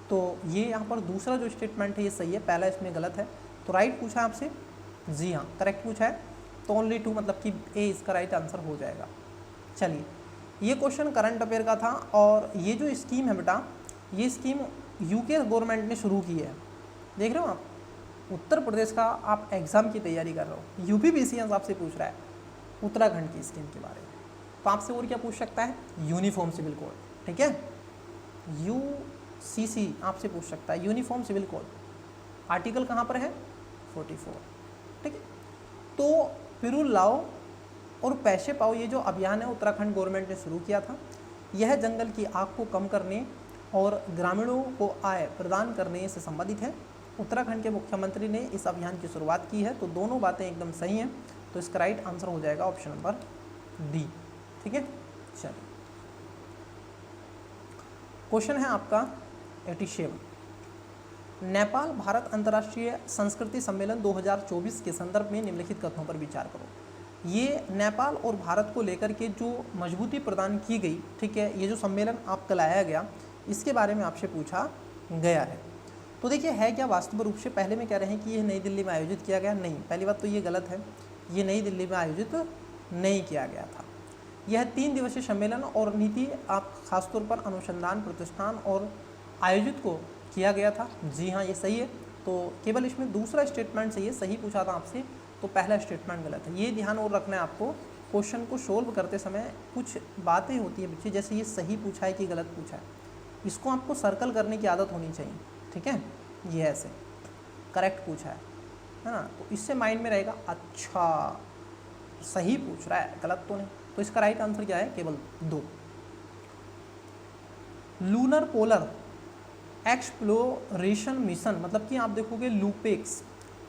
तो ये यहाँ पर दूसरा जो स्टेटमेंट है ये सही है, पहला इसमें गलत है। तो राइट पूछा है आपसे, जी हाँ करेक्ट पूछा है, तो ओनली 2 मतलब कि ए इसका राइट आंसर हो जाएगा। चलिए ये क्वेश्चन करंट अफेयर का था और ये जो स्कीम है बेटा, ये स्कीम यूके गवर्नमेंट ने शुरू की है। देख रहे हो आप, उत्तर प्रदेश का आप एग्ज़ाम की तैयारी कर रहे हो, यूपीपीसीएस आपसे पूछ रहा है उत्तराखंड की स्कीम के बारे में। तो आपसे और क्या पूछ सकता है, यूनिफॉर्म सिविल कोड, ठीक है, UCC आपसे पूछ सकता है, यूनिफॉर्म सिविल कोड। आर्टिकल कहाँ पर है, 44, ठीक है। तो पिरूल लाओ और पैसे पाओ, ये जो अभियान है उत्तराखंड गवर्नमेंट ने शुरू किया था, यह जंगल की आग को कम करने और ग्रामीणों को आय प्रदान करने से संबंधित है। उत्तराखंड के मुख्यमंत्री ने इस अभियान की शुरुआत की है। तो दोनों बातें एकदम सही हैं, तो इसका राइट आंसर हो जाएगा ऑप्शन नंबर डी, ठीक है। चलिए क्वेश्चन है आपका 87, नेपाल भारत अंतर्राष्ट्रीय संस्कृति सम्मेलन 2024 के संदर्भ में निम्नलिखित कथनों पर विचार करो। ये नेपाल और भारत को लेकर के जो मजबूती प्रदान की गई, ठीक है, ये जो सम्मेलन आपका लाया गया, इसके बारे में आपसे पूछा गया है। तो देखिए है क्या वास्तविक रूप से, पहले में कह रहे हैं कि यह नई दिल्ली में आयोजित किया गया, नहीं, पहली बात तो ये गलत है, ये नई दिल्ली में आयोजित नहीं किया गया था। यह 3 दिवसीय सम्मेलन और नीति आप खासतौर पर अनुसंधान प्रतिष्ठान और आयोजित को किया गया था, जी हाँ ये सही है। तो केवल इसमें दूसरा स्टेटमेंट सही है, सही पूछा था आपसे, तो पहला स्टेटमेंट गलत है। ये ध्यान और रखना है आपको, क्वेश्चन को सोल्व करते समय कुछ बातें होती है बच्चे, जैसे ये सही पूछा है कि गलत पूछा है, इसको आपको सर्कल करने की आदत होनी चाहिए, ठीक है। ये ऐसे करेक्ट पूछा है ना, तो इससे माइंड में रहेगा अच्छा सही पूछ रहा है, गलत तो नहीं। तो इसका राइट आंसर क्या है, केवल 2। लूनर पोलर एक्सप्लोरेशन मिशन मतलब कि आप देखोगे लूपेक्स।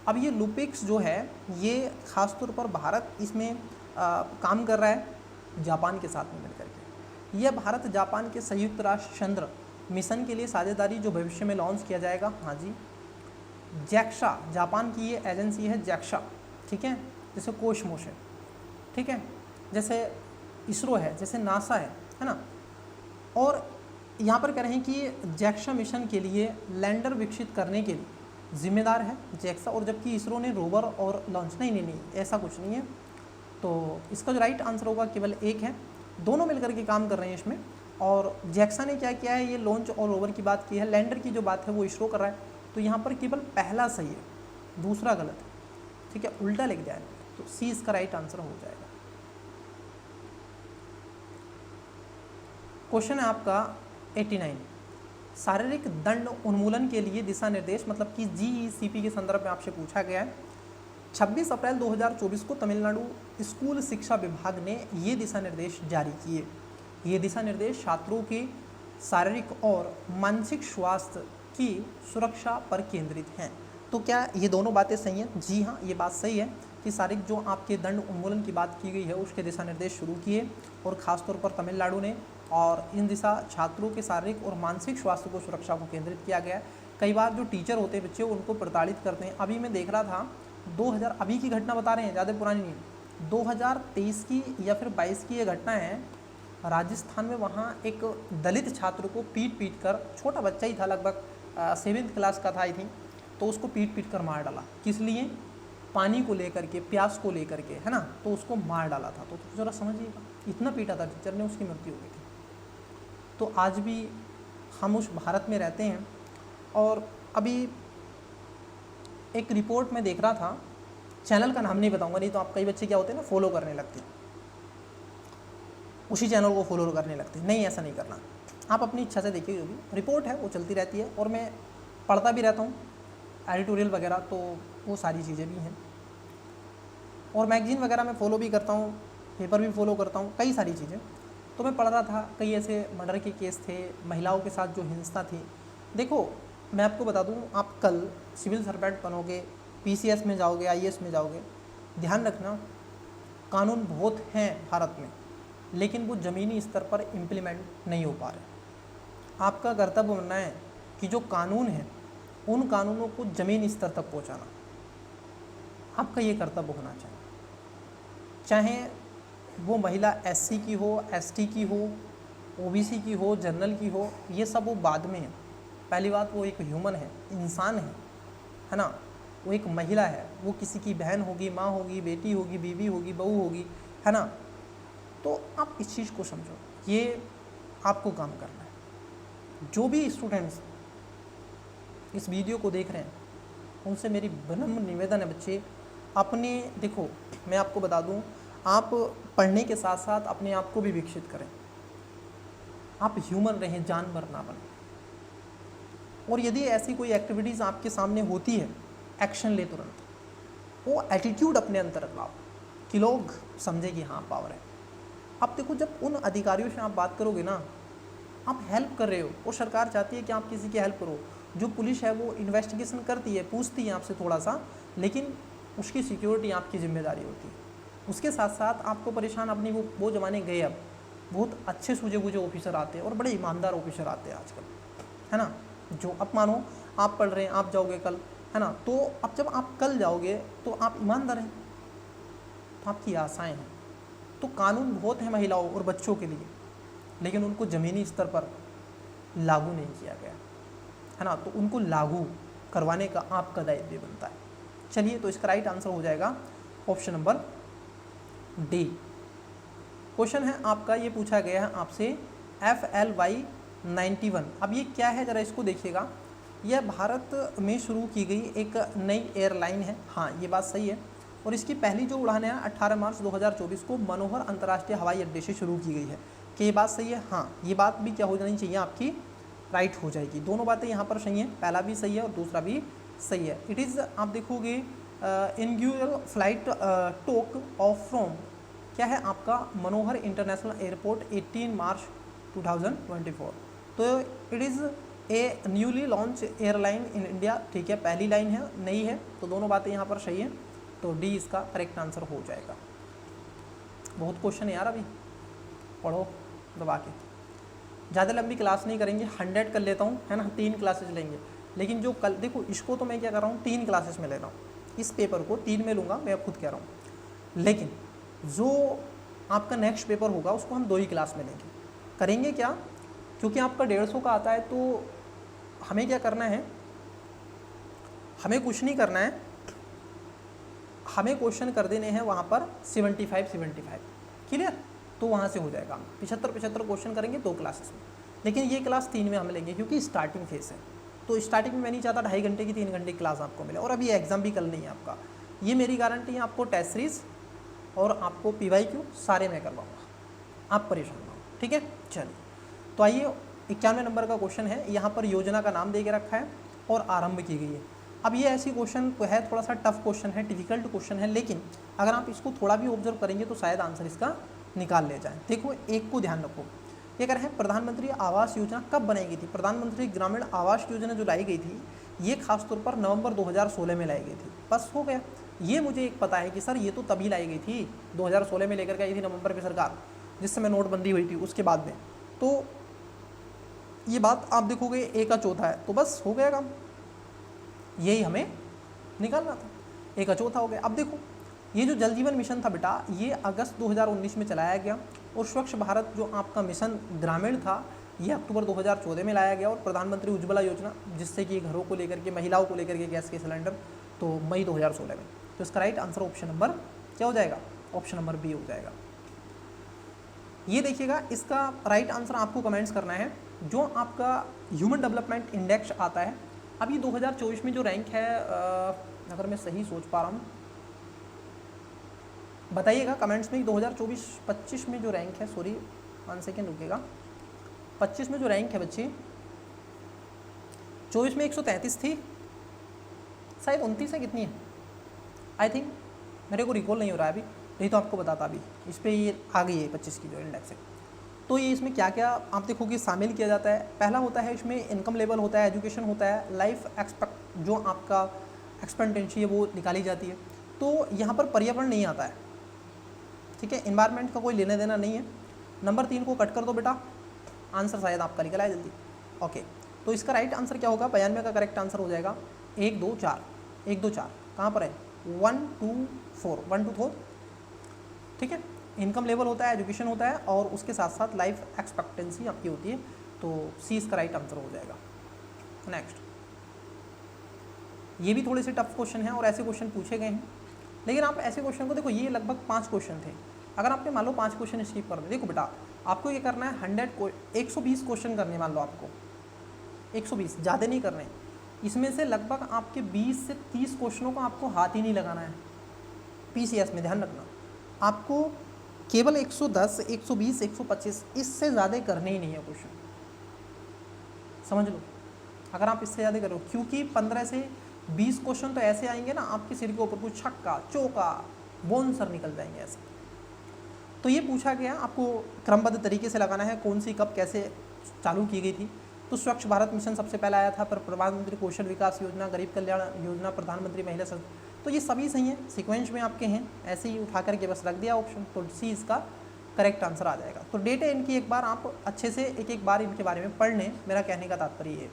अब ये लूपेक्स जो है ये खासतौर पर भारत इसमें काम कर रहा है जापान के साथ में मिलकर के। यह भारत जापान के संयुक्त राष्ट्र चंद्र मिशन के लिए साझेदारी जो भविष्य में लॉन्च किया जाएगा, हाँ जी। जैक्सा जापान की ये एजेंसी है जैक्सा, ठीक है, जैसे कोसमोस है, ठीक है, जैसे इसरो है, जैसे नासा है ना। और यहाँ पर कह रहे हैं कि जैक्सा मिशन के लिए लैंडर विकसित करने के लिए जिम्मेदार है जैक्सा, और जबकि इसरो ने रोवर और लॉन्च, नहीं ऐसा कुछ नहीं है। तो इसका जो राइट आंसर होगा केवल 1 है, दोनों मिलकर के काम कर रहे हैं इसमें। और जैक्सा ने क्या किया है, ये लॉन्च और रोवर की बात की है, लैंडर की जो बात है वो इसरो कर रहा है। तो यहाँ पर केवल पहला सही है, दूसरा गलत है, ठीक है, उल्टा लिख दिया है, तो सी इसका राइट आंसर हो जाएगा। क्वेश्चन है आपका 89, शारीरिक दंड उन्मूलन के लिए दिशा निर्देश मतलब कि GECP के संदर्भ में आपसे पूछा गया है। 26 अप्रैल 2024 को तमिलनाडु स्कूल शिक्षा विभाग ने ये दिशा निर्देश जारी किए। ये दिशा निर्देश छात्रों के शारीरिक और मानसिक स्वास्थ्य की सुरक्षा पर केंद्रित हैं। तो क्या ये दोनों बातें सही हैं? जी हाँ, ये बात सही है कि शारीरिक जो आपके दंड उन्मूलन की बात की गई है उसके दिशा निर्देश शुरू किए और ख़ासतौर पर तमिलनाडु ने, और इन दिशा छात्रों के शारीरिक और मानसिक स्वास्थ्य को सुरक्षा को केंद्रित किया गया है। कई बार जो टीचर होते हैं बच्चे उनको प्रताड़ित करते हैं। अभी मैं देख रहा था 2000, अभी की घटना बता रहे हैं, ज़्यादा पुरानी नहीं, 2023 की या फिर 22 की ये घटना है। राजस्थान में वहाँ एक दलित छात्र को पीट कर, छोटा बच्चा ही था, लगभग 7th क्लास का था आई थिंक, तो उसको पीट पीट कर मार डाला। किस लिए? पानी को लेकर के, प्यास को लेकर के, है ना, तो उसको मार डाला था। तो ज़रा समझिएगा, इतना पीटा था टीचर ने, उसकी मृत्यु हो गई थी। तो आज भी हम उस भारत में रहते हैं। और अभी एक रिपोर्ट में देख रहा था, चैनल का नाम नहीं बताऊंगा, नहीं तो आप कई बच्चे क्या होते हैं ना, फॉलो करने लगते हैं, उसी चैनल को फॉलो करने लगते हैं। नहीं, ऐसा नहीं करना, आप अपनी इच्छा से देखिए। जो भी रिपोर्ट है वो चलती रहती है और मैं पढ़ता भी रहता हूँ, एडिटोरियल वगैरह, तो वो सारी चीज़ें भी हैं। और मैगजीन वगैरह मैं फॉलो भी करता हूँ, पेपर भी फॉलो करता हूँ, कई सारी चीज़ें। तो मैं पढ़ रहा था, कई ऐसे मर्डर के केस थे, महिलाओं के साथ जो हिंसा थी। देखो, मैं आपको बता दूँ, आप कल सिविल सर्वेंट बनोगे, PCS में जाओगे, IAS में जाओगे, ध्यान रखना, कानून बहुत हैं भारत में, लेकिन वो ज़मीनी स्तर पर इम्प्लीमेंट नहीं हो पा रहे। आपका कर्तव्य बनना है कि जो कानून है उन कानूनों को ज़मीनी स्तर तक पहुंचाना, आपका ये कर्तव्य होना चाहिए। चाहे वो महिला SC की हो, ST की हो, OBC की हो, जनरल की हो, ये सब वो बाद में है। पहली बात, वो एक ह्यूमन है, इंसान है ना, वो एक महिला है, वो किसी की बहन होगी, माँ होगी, बेटी होगी, बीवी होगी, बहू होगी, है ना। तो आप इस चीज़ को समझो, ये आपको काम करना है। जो भी स्टूडेंट्स इस वीडियो को देख रहे हैं, उनसे मेरी विनम्र निवेदन है, बच्चे अपने, देखो मैं आपको बता दूं, आप पढ़ने के साथ साथ अपने आप को भी विकसित करें। आप ह्यूमन रहें, जानवर ना बने। और यदि ऐसी कोई एक्टिविटीज़ आपके सामने होती है, एक्शन ले तुरंत। वो एटीट्यूड अपने अंदर लाओ कि लोग समझे कि हाँ पावर है। अब देखो, जब उन अधिकारियों से आप बात करोगे ना, आप हेल्प कर रहे हो, और सरकार चाहती है कि आप किसी की हेल्प करो। जो पुलिस है वो इन्वेस्टिगेशन करती है, पूछती है आपसे थोड़ा सा, लेकिन उसकी सिक्योरिटी आपकी जिम्मेदारी होती है। उसके साथ साथ आपको परेशान, अपनी वो ज़माने गए, अब बहुत अच्छे सूझे बूझे ऑफिसर आते हैं और बड़े ईमानदार ऑफिसर आते हैं आजकल, है ना। जो अब मानो आप पढ़ रहे हैं, आप जाओगे कल, है ना, तो अब जब आप कल जाओगे तो आप ईमानदार हैं, तो आपकी आशाएँ हैं। तो कानून बहुत है महिलाओं और बच्चों के लिए, लेकिन उनको ज़मीनी स्तर पर लागू नहीं किया गया, है ना। तो उनको लागू करवाने का आपका दायित्व बनता है। चलिए, तो इसका राइट आंसर हो जाएगा ऑप्शन नंबर D। क्वेश्चन है आपका, ये पूछा गया है आपसे FLY91। अब ये क्या है, ज़रा इसको देखिएगा। यह भारत में शुरू की गई एक नई एयरलाइन है, हाँ ये बात सही है। और इसकी पहली जो उड़ान है 18 मार्च 2024 को मनोहर अंतर्राष्ट्रीय हवाई अड्डे से शुरू की गई है। कि ये बात सही है? हाँ, ये बात भी क्या हो जानी चाहिए, आपकी राइट हो जाएगी। दोनों बातें यहाँ पर सही हैं, पहला भी सही है और दूसरा भी सही है। इट इज़, आप देखोगे, इनॉग्यूरल फ्लाइट टोक ऑफ फ्रॉम, क्या है आपका, मनोहर इंटरनेशनल एयरपोर्ट 18 मार्च 2024। तो it is a newly launch airline in India, ठीक है, पहली लाइन है, नई है, तो दोनों बातें यहाँ पर सही हैं। तो D इसका करेक्ट आंसर हो जाएगा। बहुत क्वेश्चन है यार, अभी पढ़ो दबा के। ज़्यादा लंबी क्लास नहीं करेंगे, 100 कर लेता हूँ, है ना, 3 क्लासेस लेंगे। लेकिन जो कल, देखो इसको तो मैं क्या कर रहा हूँ, 3 क्लासेस में ले रहा हूँ, इस पेपर को 3 में लूँगा, मैं खुद कह रहा हूँ। लेकिन जो आपका नेक्स्ट पेपर होगा उसको हम 2 ही क्लास में लेंगे। करेंगे क्या, क्योंकि आपका 150 का आता है, तो हमें क्या करना है, हमें कुछ नहीं करना है, हमें क्वेश्चन कर देने हैं वहाँ पर 75 क्लियर। तो वहाँ से हो जाएगा। 75 क्वेश्चन करेंगे 2 क्लासेस में, लेकिन ये क्लास 3 में हम लेंगे, क्योंकि स्टार्टिंग फेस है। तो स्टार्टिंग में मैं नहीं चाहता 2.5 घंटे की 3 घंटे की क्लास आपको मिले। और अभी एग्जाम भी कल नहीं है आपका, ये मेरी गारंटी है। आपको टेस्ट सीरीज और आपको PYQ सारे मैं करवाऊँगा, आप परेशान ना हो, ठीक है। चलिए, तो आइए 91 नंबर का क्वेश्चन है। यहाँ पर योजना का नाम दे के रखा है और आरंभ की गई है। अब ये ऐसी क्वेश्चन तो है, थोड़ा सा टफ क्वेश्चन है, डिफिकल्ट क्वेश्चन है, लेकिन अगर आप इसको थोड़ा भी ऑब्जर्व करेंगे तो शायद आंसर इसका निकाल ले जाए। देखो, एक को ध्यान रखो, ये कह रहे हैं प्रधानमंत्री आवास योजना कब बनाई गई थी। प्रधानमंत्री ग्रामीण आवास योजना जो लाई गई थी, ये खासतौर पर नवंबर 2016 में लाई गई थी। बस हो गया। ये मुझे एक पता है कि सर ये तो तभी लाई गई थी, 2016 में लेकर के आई थी नवंबर में सरकार, जिस समय नोटबंदी हुई थी उसके बाद में। तो ये बात आप देखोगे, A का चौथा है, तो बस हो गया काम, यही हमें निकालना था। A का चौथा हो गया। अब देखो, ये जो जल जीवन मिशन था बेटा, ये अगस्त 2019 में चलाया गया। और स्वच्छ भारत जो आपका मिशन ग्रामीण था, ये अक्टूबर 2014 में लाया गया, और प्रधानमंत्री उज्ज्वला योजना जिससे कि घरों को लेकर के, महिलाओं को लेकर के गैस के सिलेंडर, तो मई 2016 में। तो इसका राइट आंसर ऑप्शन नंबर क्या हो जाएगा, ऑप्शन नंबर बी हो जाएगा। ये देखिएगा, इसका राइट आंसर आपको कमेंट्स करना है। जो आपका ह्यूमन डेवलपमेंट इंडेक्स आता है, अभी 2024 में जो रैंक है, अगर मैं सही सोच पा रहा हूँ बताइएगा कमेंट्स में, 2024-25 में जो रैंक है, सॉरी 1 सेकेंड रुकिएगा, 25 में जो रैंक है बच्चे, 24 में 133 थी, शायद 29 है, कितनी है आई थिंक, मेरे को रिकॉल नहीं हो रहा है अभी, नहीं तो आपको बताता अभी। इस पर ये आ गई है 25 की जो इंडेक्स है। तो ये इसमें क्या क्या आप देखोगे शामिल किया जाता है। पहला होता है इसमें इनकम लेवल होता है, एजुकेशन होता है, लाइफ एक्सपेक्ट जो आपका एक्सपेक्टेंसी है वो निकाली जाती है। तो यहाँ पर पर्यावरण नहीं आता है, ठीक है, इन्वायरमेंट का कोई लेना देना नहीं है। नंबर 3 को कट कर दो बेटा, आंसर शायद आपका निकला है जल्दी। ओके, तो इसका राइट आंसर क्या होगा, 92 का करेक्ट आंसर हो जाएगा 1 2 4, 1 2 4 कहाँ पर है, 1 2 4, 1 2 4, ठीक है। इनकम लेवल होता है, एजुकेशन होता है, और उसके साथ साथ लाइफ एक्सपेक्टेंसी आपकी होती है। तो सी इसका राइट आंसर हो जाएगा। नेक्स्ट, ये भी थोड़े से टफ क्वेश्चन हैं और ऐसे क्वेश्चन पूछे गए हैं, लेकिन आप ऐसे क्वेश्चन को देखो, ये लगभग 5 क्वेश्चन थे। अगर आपने मान लो 5 क्वेश्चन स्किप कर दे, देखो बेटा आपको ये करना है 120 क्वेश्चन करने, मान लो आपको 120, ज़्यादा नहीं करने। इसमें से लगभग आपके 20 से 30 क्वेश्चनों को आपको हाथ ही नहीं लगाना है। PCS में ध्यान रखना, आपको केवल 110, 120, 125 इससे ज़्यादा करने ही नहीं है क्वेश्चन, समझ लो। अगर आप इससे ज़्यादा करो, क्योंकि 15 से 20 क्वेश्चन तो ऐसे आएंगे ना आपके सिर के ऊपर, कुछ छक्का चौका बोनसर निकल जाएंगे ऐसे। तो ये पूछा गया, आपको क्रमबद्ध तरीके से लगाना है, कौन सी कब कैसे चालू की गई थी। तो स्वच्छ भारत मिशन सबसे पहले आया था, पर प्रधानमंत्री कौशल विकास योजना, गरीब कल्याण योजना, प्रधानमंत्री महिला सशक्त, तो ये सभी सही हैं, सीक्वेंस में आपके हैं, ऐसे ही उठा करके बस रख दिया ऑप्शन, तो सी इसका करेक्ट आंसर आ जाएगा। तो डेट है इनकी, एक बार आप अच्छे से एक बार इनके बारे में पढ़ लें, मेरा कहने का तात्पर्य ये।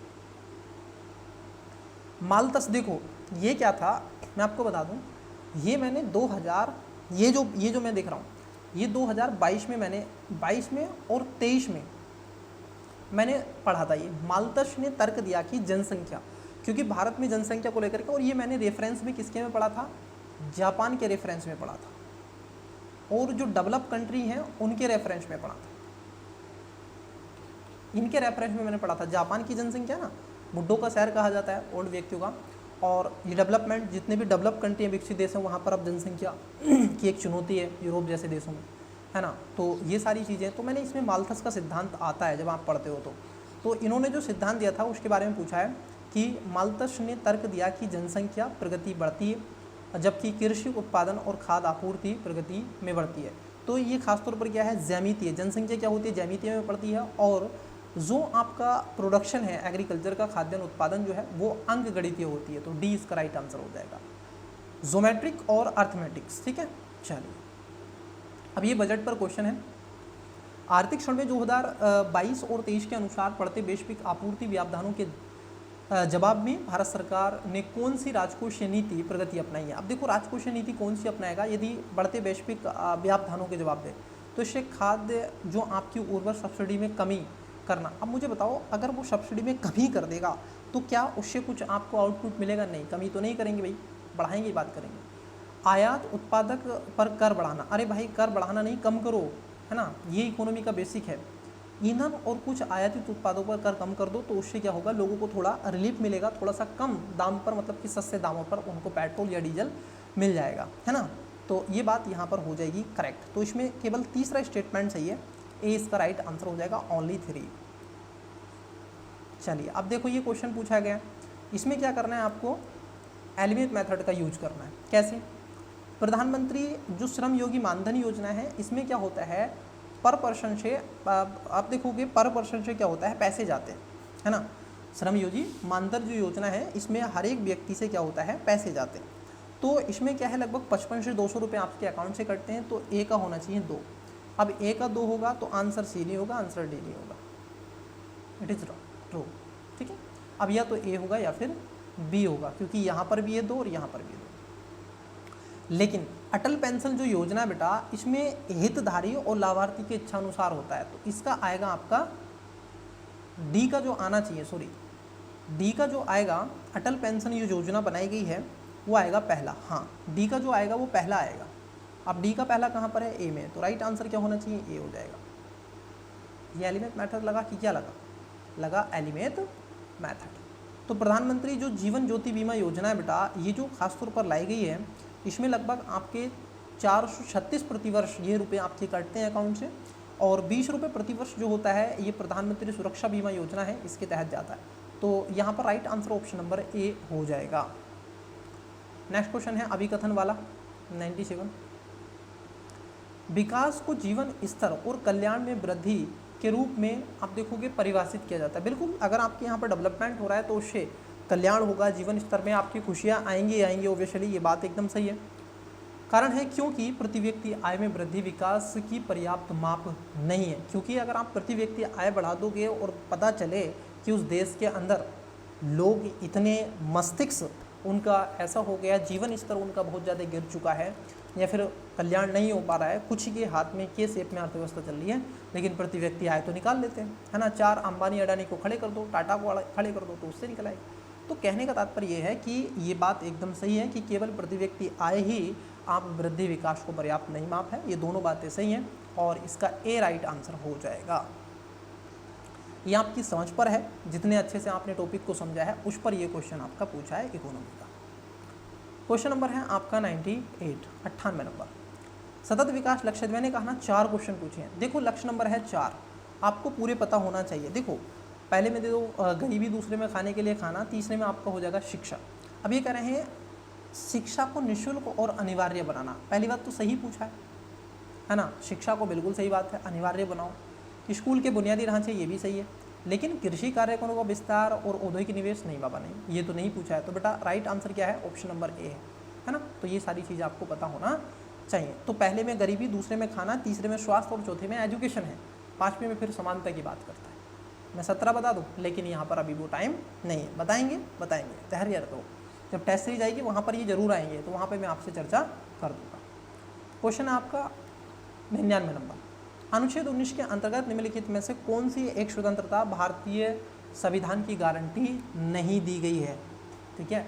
मालथस, देखो ये क्या था मैं आपको बता दूं, ये मैंने 2000, ये जो मैं देख रहा हूँ, ये 2022 में मैंने 22 में और 23 में मैंने पढ़ा था। ये मालथस ने तर्क दिया कि जनसंख्या, क्योंकि भारत में जनसंख्या को लेकर के, और ये मैंने रेफरेंस में किसके में पढ़ा था, जापान के रेफरेंस में पढ़ा था, और जो डेवलप कंट्री हैं उनके रेफरेंस में पढ़ा था। इनके रेफरेंस में मैंने पढ़ा था। जापान की जनसंख्या ना बुड्ढों का शहर कहा जाता है, ओल्ड व्यक्तियों का, और ये डेवलपमेंट जितने भी डेवलप कंट्री हैं, विकसित देश हैं, वहाँ पर अब जनसंख्या की एक चुनौती है, यूरोप जैसे देशों में, है ना। तो ये सारी चीज़ें, तो मैंने इसमें मालथस का सिद्धांत आता है जब आप पढ़ते हो तो इन्होंने जो सिद्धांत दिया था उसके बारे में पूछा है कि मालथस ने तर्क दिया कि जनसंख्या प्रगति बढ़ती है, जबकि कृषि उत्पादन और खाद्य आपूर्ति प्रगति में बढ़ती है। तो ये खासतौर पर क्या है, ज्यामितीय जनसंख्या क्या होती है, ज्यामितीय में बढ़ती है, और जो आपका प्रोडक्शन है एग्रीकल्चर का, खाद्यान्न उत्पादन जो है वो अंकगणितीय होती है। तो डी इसका राइट आंसर हो जाएगा, ज्योमेट्रिक और अर्थमेटिक्स, ठीक है। चलिए, अब ये बजट पर क्वेश्चन है। आर्थिक सर्वे 2022 और 23 के अनुसार बढ़ते वैश्विक आपूर्ति व्यवधानों के जवाब में भारत सरकार ने कौन सी राजकोषीय नीति प्रगति अपनाई है। अब देखो राजकोषीय नीति कौन सी अपनाएगा यदि बढ़ते वैश्विक व्यवधानों के जवाब दे, तो इससे खाद्य जो आपकी उर्वरक सब्सिडी में कमी करना। अब मुझे बताओ, अगर वो सब्सिडी में कमी कर देगा तो क्या उससे कुछ आपको आउटपुट मिलेगा? नहीं, कमी तो नहीं करेंगे भाई, बढ़ाएंगे, बात करेंगे। आयात उत्पादक पर कर बढ़ाना, अरे भाई कर बढ़ाना नहीं, कम करो, है ना, ये इकोनॉमी का बेसिक है। ईंधन और कुछ आयातित उत्पादों पर कर कम कर दो, तो उससे क्या होगा, लोगों को थोड़ा रिलीफ मिलेगा, थोड़ा सा कम दाम पर, मतलब कि सस्ते दामों पर उनको पेट्रोल या डीजल मिल जाएगा, है ना। तो ये बात यहाँ पर हो जाएगी करेक्ट। तो इसमें केवल तीसरा स्टेटमेंट सही है, ए इसका राइट आंसर हो जाएगा, ओनली 3। चलिए, अब देखो ये क्वेश्चन पूछा गया, इसमें क्या करना है आपको, एलिमेंट मेथड का यूज करना है। कैसे? प्रधानमंत्री जो श्रम योगी मानधन योजना है, इसमें क्या होता है, पर पर्सन से आप देखोगे पर पर्सन से क्या होता है, पैसे जाते हैं, है ना। श्रम योगी मानधन जो योजना है, इसमें हर एक व्यक्ति से क्या होता है, पैसे जाते हैं। तो इसमें क्या है, लगभग 55 से 200 रुपये आपके अकाउंट से कटते हैं। तो ए का होना चाहिए 2, अब ए का 2 होगा तो आंसर सी नहीं होगा, आंसर डी नहीं होगा, इट इज़ ट्रू, ठीक है। अब या तो ए होगा या फिर बी होगा, क्योंकि यहाँ पर भी ये 2 और यहाँ पर भी 2। लेकिन अटल पेंशन जो योजना बेटा, इसमें हितधारी और लाभार्थी की इच्छा अनुसार होता है, तो इसका आएगा आपका डी का जो आना चाहिए, सॉरी डी का जो आएगा, अटल पेंशन योजना बनाई गई है वो आएगा पहला। हाँ, डी का जो आएगा वो पहला आएगा। अब डी का पहला कहाँ पर है, ए में, तो राइट आंसर क्या होना चाहिए, ए हो जाएगा। ये एलिमेंट मेथड लगा कि क्या लगा, लगा एलिमेंट मेथड। तो प्रधानमंत्री जो जीवन ज्योति बीमा योजना है बेटा, ये जो खासतौर पर लाई गई है, इसमें लगभग आपके 436 प्रतिवर्ष ये रुपए आपके कटते हैं अकाउंट से, और 20 रुपये प्रतिवर्ष जो होता है ये प्रधानमंत्री सुरक्षा बीमा योजना है, इसके तहत जाता है। तो यहाँ पर right answer option number A हो जाएगा। नेक्स्ट क्वेश्चन है अभिकथन वाला 97। विकास को जीवन स्तर और कल्याण में वृद्धि के रूप में आप देखोगे परिभाषित किया जाता है। बिल्कुल, अगर आपके यहाँ पर डेवलपमेंट हो रहा है तो उससे कल्याण होगा, जीवन स्तर में आपकी खुशियाँ आएंगी आएंगी ओब्वियसली, ये बात एकदम सही है। कारण है क्योंकि प्रति व्यक्ति आय में वृद्धि विकास की पर्याप्त माप नहीं है। क्योंकि अगर आप प्रति व्यक्ति आय बढ़ा दोगे और पता चले कि उस देश के अंदर लोग इतने मस्तिष्क उनका ऐसा हो गया, जीवन स्तर उनका बहुत ज़्यादा गिर चुका है, या फिर कल्याण नहीं हो पा रहा है, कुछ के हाथ में के शेप में अर्थव्यवस्था चल रही है, लेकिन प्रति व्यक्ति आय तो निकाल लेते हैं, है ना। 4 अंबानी अडानी को खड़े कर दो, टाटा को खड़े कर दो, तो उससे निकल आएगी। तो कहने का तात्पर्य ये है कि ये बात एकदम सही है कि केवल प्रति व्यक्ति आय ही आप वृद्धि विकास को पर्याप्त नहीं माप है, ये दोनों बातें सही हैं, और इसका ए राइट आंसर हो जाएगा। ये आपकी समझ पर है, जितने अच्छे से आपने टॉपिक को समझा है उस पर ये क्वेश्चन आपका पूछा है इकोनॉमी का। क्वेश्चन नंबर है आपका 98 नंबर। सतत विकास लक्ष्य, मैंने कहा ना 4 क्वेश्चन पूछे हैं। देखो लक्ष्य नंबर है 4, आपको पूरे पता होना चाहिए। देखो पहले में दे दो गरीबी, दूसरे में खाने के लिए खाना, तीसरे में आपका हो जाएगा शिक्षा। अब ये कह रहे हैं शिक्षा को निःशुल्क और अनिवार्य बनाना। पहली बात तो सही पूछा है ना, शिक्षा को बिल्कुल सही बात है, अनिवार्य बनाओ। स्कूल के बुनियादी ढांचे, ये भी सही है, लेकिन कृषि कार्यक्रमों का विस्तार और औद्योगिक निवेश नहीं बाबा, नहीं, ये तो नहीं पूछा है। तो बेटा राइट आंसर क्या है, ऑप्शन नंबर ए है ना। तो ये सारी चीज़ आपको पता होना चाहिए। तो पहले में गरीबी, दूसरे में खाना, तीसरे में स्वास्थ्य और चौथे में एजुकेशन है, 5वें में फिर समानता की बात करता है। मैं 17 बता दूँ, लेकिन यहाँ पर अभी वो टाइम नहीं है, बताएंगे तहरीर तो जब टेस्ट सीरीज आएगी वहाँ पर ये जरूर आएंगे, तो वहाँ पर मैं आपसे चर्चा कर दूँगा। क्वेश्चन है आपका 99 नंबर। अनुच्छेद 19 के अंतर्गत निम्नलिखित में से कौन सी एक स्वतंत्रता भारतीय संविधान की गारंटी नहीं दी गई है, ठीक है।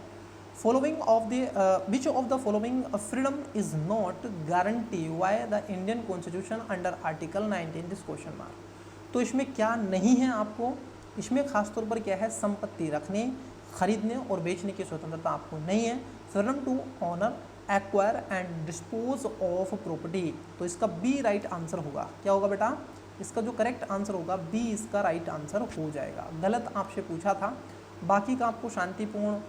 Following of the which of the following freedom is not guarantee why the Indian constitution under article 19 this question mark. तो इसमें क्या नहीं है आपको, इसमें खासतौर पर क्या है, संपत्ति रखने, खरीदने और बेचने की स्वतंत्रता आपको नहीं है। Freedom to honour, acquire and dispose of property, तो इसका बी राइट आंसर होगा। क्या होगा बेटा, इसका जो करेक्ट आंसर होगा बी इसका राइट आंसर हो जाएगा। गलत आपसे पूछा था, बाकी का आपको शांतिपूर्ण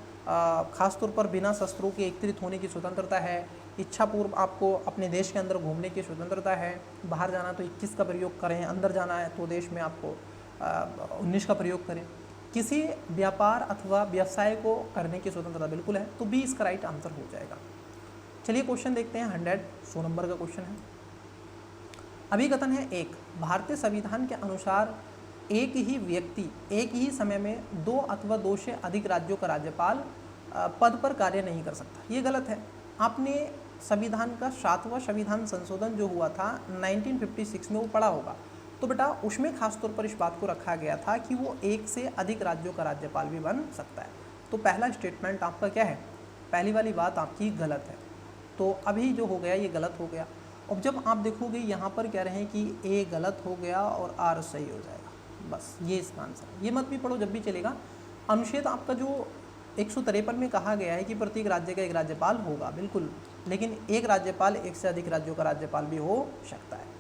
खासतौर पर बिना शस्त्रों के एकत्रित होने की स्वतंत्रता है, इच्छापूर्व आपको अपने देश के अंदर घूमने की स्वतंत्रता है, बाहर जाना तो 21 का प्रयोग करें, अंदर जाना है तो देश में आपको 19 का प्रयोग करें, किसी व्यापार अथवा व्यवसाय को करने की स्वतंत्रता बिल्कुल है। तो बी इसका राइट आंसर हो जाएगा। चलिए क्वेश्चन देखते हैं, 100 नंबर का क्वेश्चन है। अभिकथन है 1, भारतीय संविधान के अनुसार एक ही व्यक्ति एक ही समय में 2 अथवा 2 से अधिक राज्यों का राज्यपाल पद पर कार्य नहीं कर सकता। ये गलत है। आपने संविधान का 7वां संविधान संशोधन जो हुआ था 1956 में वो पढ़ा होगा, तो बेटा उसमें खासतौर पर इस बात को रखा गया था कि वो 1 से अधिक राज्यों का राज्यपाल भी बन सकता है। तो पहला स्टेटमेंट आपका क्या है, पहली वाली बात आपकी गलत है। तो अभी जो हो गया ये गलत हो गया। अब जब आप देखोगे यहाँ पर कह रहे हैं कि ए गलत हो गया और आर सही हो जाएगा, बस ये इसका आंसर है। ये मत भी पढ़ो जब भी चलेगा। अनुच्छेद आपका जो 153 में कहा गया है कि प्रत्येक राज्य का एक राज्यपाल होगा, बिल्कुल, लेकिन एक राज्यपाल 1 से अधिक राज्यों का राज्यपाल भी हो सकता है।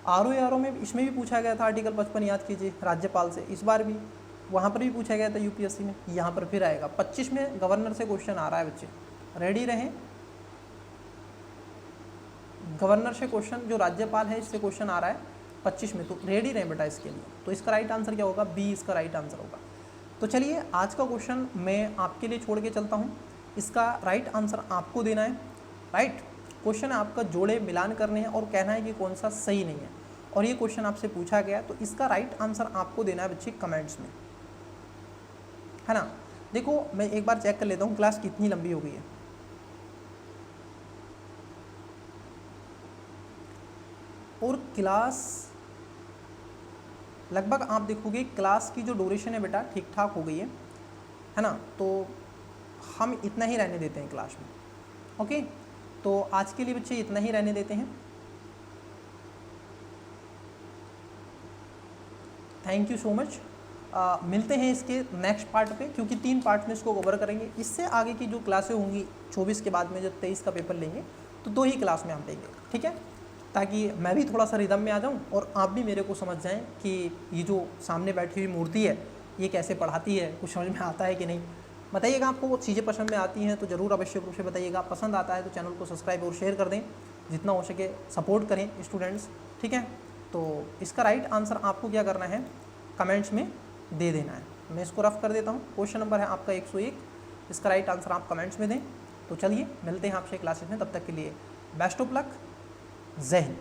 आरओ में इसमें भी पूछा गया था, आर्टिकल 55 याद कीजिए, राज्यपाल से, इस बार भी वहाँ पर भी पूछा गया था यूपीएससी में, यहाँ पर फिर आएगा। 25 में गवर्नर से क्वेश्चन आ रहा है, बच्चे रेडी रहें। गवर्नर से क्वेश्चन, जो राज्यपाल है इससे क्वेश्चन आ रहा है 25 में, तो रेडी रहें बेटा इसके लिए। तो इसका राइट आंसर क्या होगा, बी इसका राइट आंसर होगा। तो चलिए आज का क्वेश्चन मैं आपके लिए छोड़ के चलता हूँ, इसका राइट आंसर आपको देना है। राइट क्वेश्चन है आपका, जोड़े मिलान करने हैं और कहना है कि कौन सा सही नहीं है, और ये क्वेश्चन आपसे पूछा गया, तो इसका राइट आंसर आपको देना है बच्चे कमेंट्स में, है ना। देखो मैं एक बार चेक कर लेता हूँ क्लास कितनी लंबी हो गई है। और क्लास लगभग आप देखोगे क्लास की जो ड्यूरेशन है बेटा ठीक ठाक हो गई है ना, तो हम इतना ही रहने देते हैं क्लास में। ओके, तो आज के लिए बच्चे इतना ही रहने देते हैं। Thank you so much. मिलते हैं इसके नेक्स्ट पार्ट पे, क्योंकि 3 पार्ट में इसको कवर करेंगे। इससे आगे की जो क्लासें होंगी 24 के बाद में जब 23 का पेपर लेंगे तो 2 ही क्लास में हम लेंगे, ठीक है, ताकि मैं भी थोड़ा सा रिदम में आ जाऊं और आप भी मेरे को समझ जाएं कि ये जो सामने बैठी हुई मूर्ति है ये कैसे पढ़ाती है, कुछ समझ में आता है कि नहीं। बताइएगा आपको वो चीज़ें पसंद में आती हैं तो ज़रूर अवश्य रूप से बताइएगा। पसंद आता है तो चैनल को सब्सक्राइब और शेयर कर दें, जितना हो सके सपोर्ट करें स्टूडेंट्स, ठीक है। तो इसका राइट आंसर आपको क्या करना है, कमेंट्स में दे देना है। मैं इसको रफ कर देता हूँ। क्वेश्चन नंबर है आपका 101, इसका राइट आंसर आप कमेंट्स में दें। तो चलिए मिलते हैं आपसे क्लासेस में, तब तक के लिए बेस्ट ऑफ लक, जय हिंद।